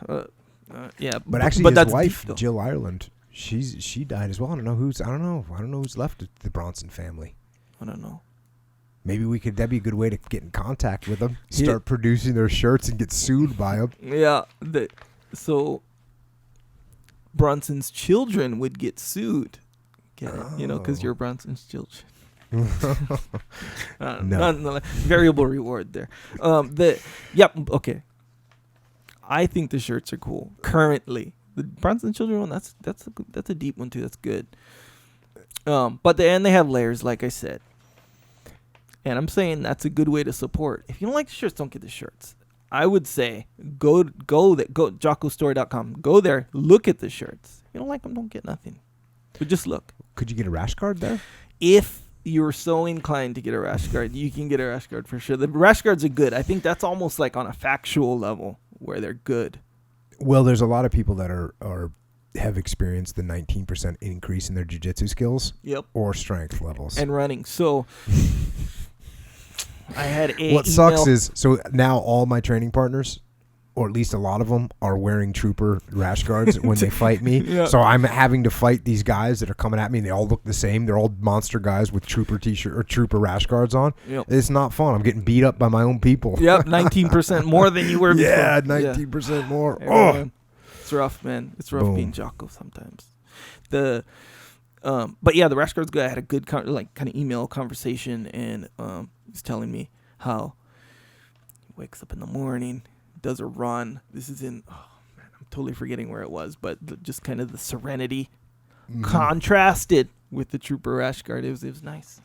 yeah. But actually, his wife, Jill Ireland, she died as well. I don't know who's left of the Bronson family. I don't know. Maybe that'd be a good way to get in contact with them, start producing their shirts and get sued by them. Yeah. So Bronson's children would get sued. Get it? Because you're Bronson's children. No. Variable reward there. Okay. I think the shirts are cool. Currently. The Bronson children one, that's a deep one too. That's good. But they have layers, like I said. And I'm saying that's a good way to support. If you don't like the shirts, don't get the shirts. I would say go jockostore.com. Go there, look at the shirts. If you don't like them, don't get nothing. But just look. Could you get a rash guard there? If you're so inclined to get a rash guard, you can get a rash guard for sure. The rash guards are good. I think that's almost like on a factual level where they're good. Well, there's a lot of people that have experienced the 19% increase in their jiu-jitsu skills. Yep. Or strength levels. And running. So I had what sucks is, so now all my training partners, or at least a lot of them, are wearing trooper rash guards when they fight me. Yep. So I'm having to fight these guys that are coming at me, and they all look the same. They're all monster guys with trooper t-shirt or trooper rash guards on. Yep. It's not fun. I'm getting beat up by my own people. Yep, 19% more than you were before. Yeah, 19% more. Oh. It's rough, man. It's rough Boom. being Jocko sometimes. But yeah, the rash guard's good. I had a good kind of email conversation, and he's telling me how he wakes up in the morning, does a run. This is in, oh man, I'm totally forgetting where it was, but just kind of the serenity contrasted with the trooper rash guard. It was nice.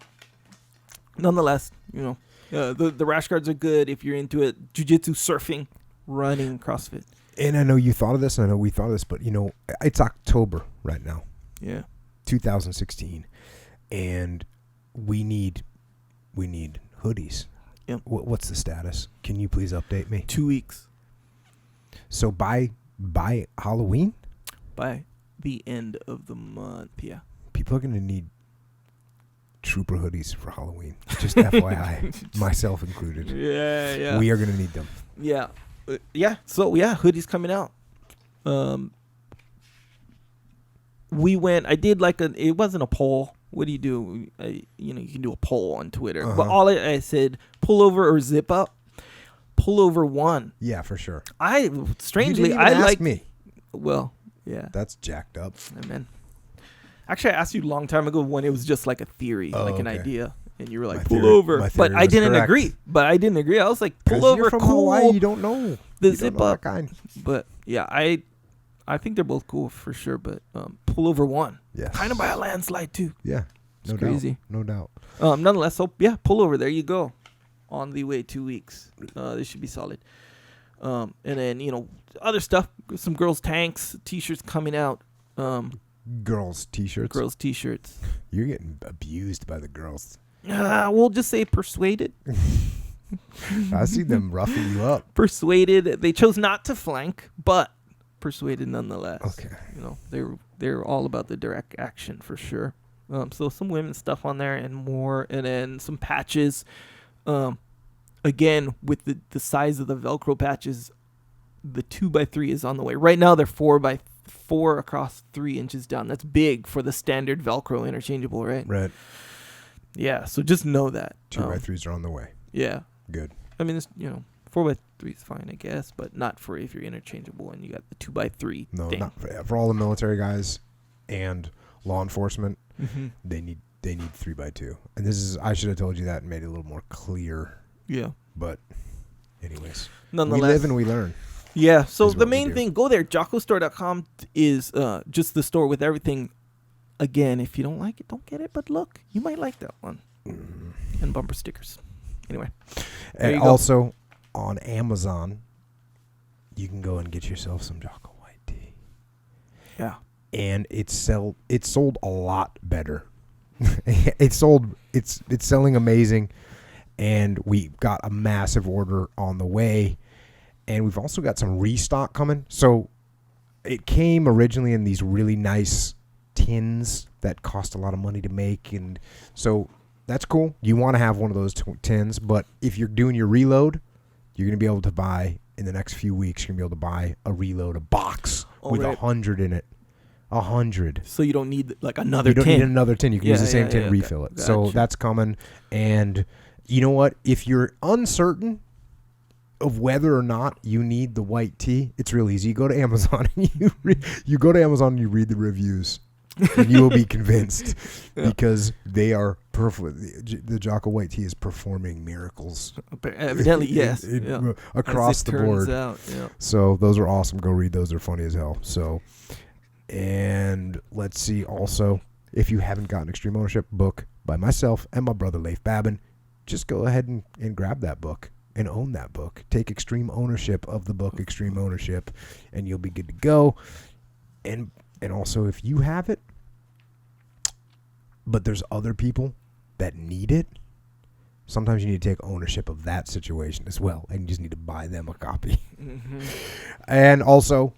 Nonetheless, the rash guards are good if you're into it. Jiu-Jitsu, surfing, running, CrossFit. And I know you thought of this, and I know we thought of this, but it's October right now. Yeah. 2016, and we need hoodies. Yep. What's the status? Can you please update me? 2 weeks. So by Halloween, By the end of the month, yeah. people are gonna need trooper hoodies for Halloween. Just FYI, myself included. Yeah. We are gonna need them. Yeah. So hoodies coming out. I did it wasn't a poll. What do you do? You can do a poll on Twitter. Uh-huh. But all I said, pull over or zip up. Pull over won. Yeah, for sure. Strangely, you didn't even I ask me. Well, yeah. That's jacked up. Amen. Actually, I asked you a long time ago when it was just like a theory, an idea. And you were like, pull over. But I didn't agree. I was like, pull over, you're from cool. Hawaii, you don't know. The You zip don't know up. that kind. But yeah, I think they're both cool for sure. But pull over won. Yes. Kind of by a landslide too. Yeah. It's crazy. No doubt. Nonetheless, so yeah, pull over. There you go. On the way, 2 weeks. This should be solid. And then other stuff. Some girls' tanks, t-shirts coming out. Girls' t-shirts. Girls' t-shirts. You're getting abused by the girls. We'll just say persuaded. I see them roughing you up. Persuaded. They chose not to flank, but persuaded nonetheless. Okay. They're all about the direct action for sure. So some women's stuff on there and more, and then some patches. Again, with the size of the Velcro patches, the 2x3 is on the way. Right now they're 4x4 across 3 inches down. That's big for the standard Velcro interchangeable, right? Right. Yeah. So just know that 2x3s are on the way. Yeah. Good. I mean, 4x3 is fine, I guess, but not for if you're interchangeable and you got the 2x3. No, thing. not for all the military guys and law enforcement. Mm-hmm. They need 3x2. And I should have told you that and made it a little more clear. Yeah. But anyways, Nonetheless, we live and we learn. Yeah. So is the what we main do. thing, go there. JockoStore.com is just the store with everything. Again, if you don't like it, don't get it. But look, you might like that one. And bumper stickers. Anyway. And also on Amazon, you can go and get yourself some Jocko white tea. Yeah. And it's sold a lot better. It's selling amazing, and we got a massive order on the way, and we've also got some restock coming. So it came originally in these really nice tins that cost a lot of money to make, and so that's cool. You want to have one of those tins, but if you're doing your reload, you're going to be able to buy in the next few weeks. You're going to be able to buy a box with 100 in it. 100. So you don't need another tin. You don't need another tin. You can use the same tin and refill it. Gotcha. So that's coming. And you know what? If you're uncertain of whether or not you need the white tea, it's real easy. You go to Amazon and you read the reviews, and you will be convinced because they are perfect. The Jocko white tea is performing miracles. Evidently, yes. Across the board. Out, yeah. So those are awesome. Go read those. They're funny as hell. So. And let's see also, if you haven't gotten Extreme Ownership book by myself and my brother Leif Babin, just go ahead and grab that book and own that book. Take extreme ownership of the book, Extreme Ownership, and you'll be good to go. And also, if you have it, but there's other people that need it, sometimes you need to take ownership of that situation as well, and you just need to buy them a copy. Mm-hmm. And also,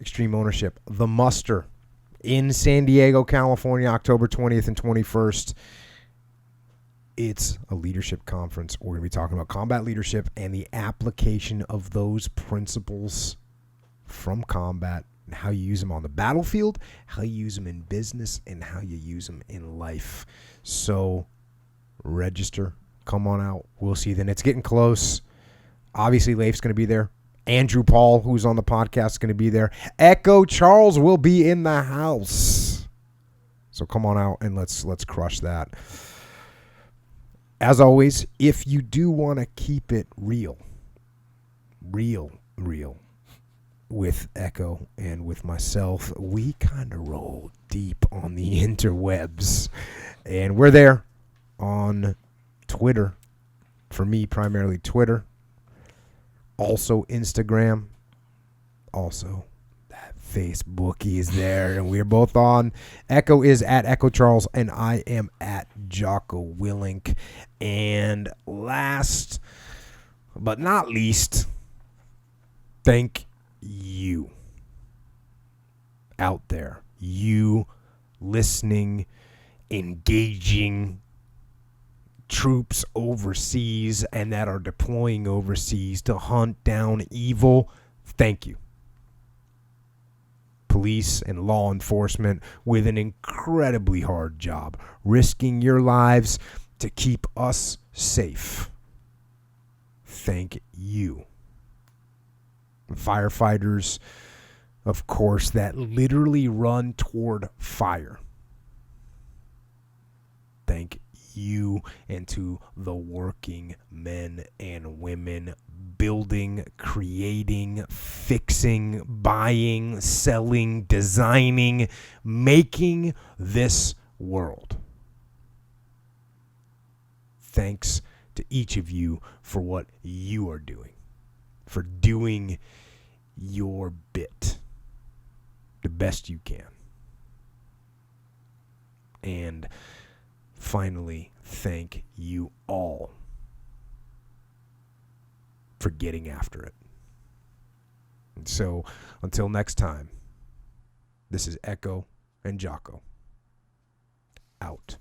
Extreme Ownership, The Muster in San Diego, California, October 20th and 21st. It's a leadership conference. We're going to be talking about combat leadership and the application of those principles from combat and how you use them on the battlefield, how you use them in business, and how you use them in life. So register. Come on out. We'll see you then. It's getting close. Obviously, Leif's going to be there. Andrew Paul, who's on the podcast, is going to be there. Echo Charles will be in the house. So come on out and let's crush that. As always, if you do want to keep it real with Echo and with myself, we kind of roll deep on the interwebs. And we're there on Twitter. For me, primarily Twitter. Also Instagram. Also that Facebook is there. And we're both on. Echo is at Echo Charles and I am at Jocko Willink. And last but not least, thank you out there. You listening, engaging troops overseas and that are deploying overseas to hunt down evil. Thank you. Police and law enforcement with an incredibly hard job, risking your lives to keep us safe. Thank you. Firefighters, of course, that literally run toward fire. Thank you, and to the working men and women building, creating, fixing, buying, selling, designing, making this world. Thanks to each of you for what you are doing, for doing your bit the best you can. And finally, thank you all for getting after it. And so, until next time, this is Echo and Jocko. Out.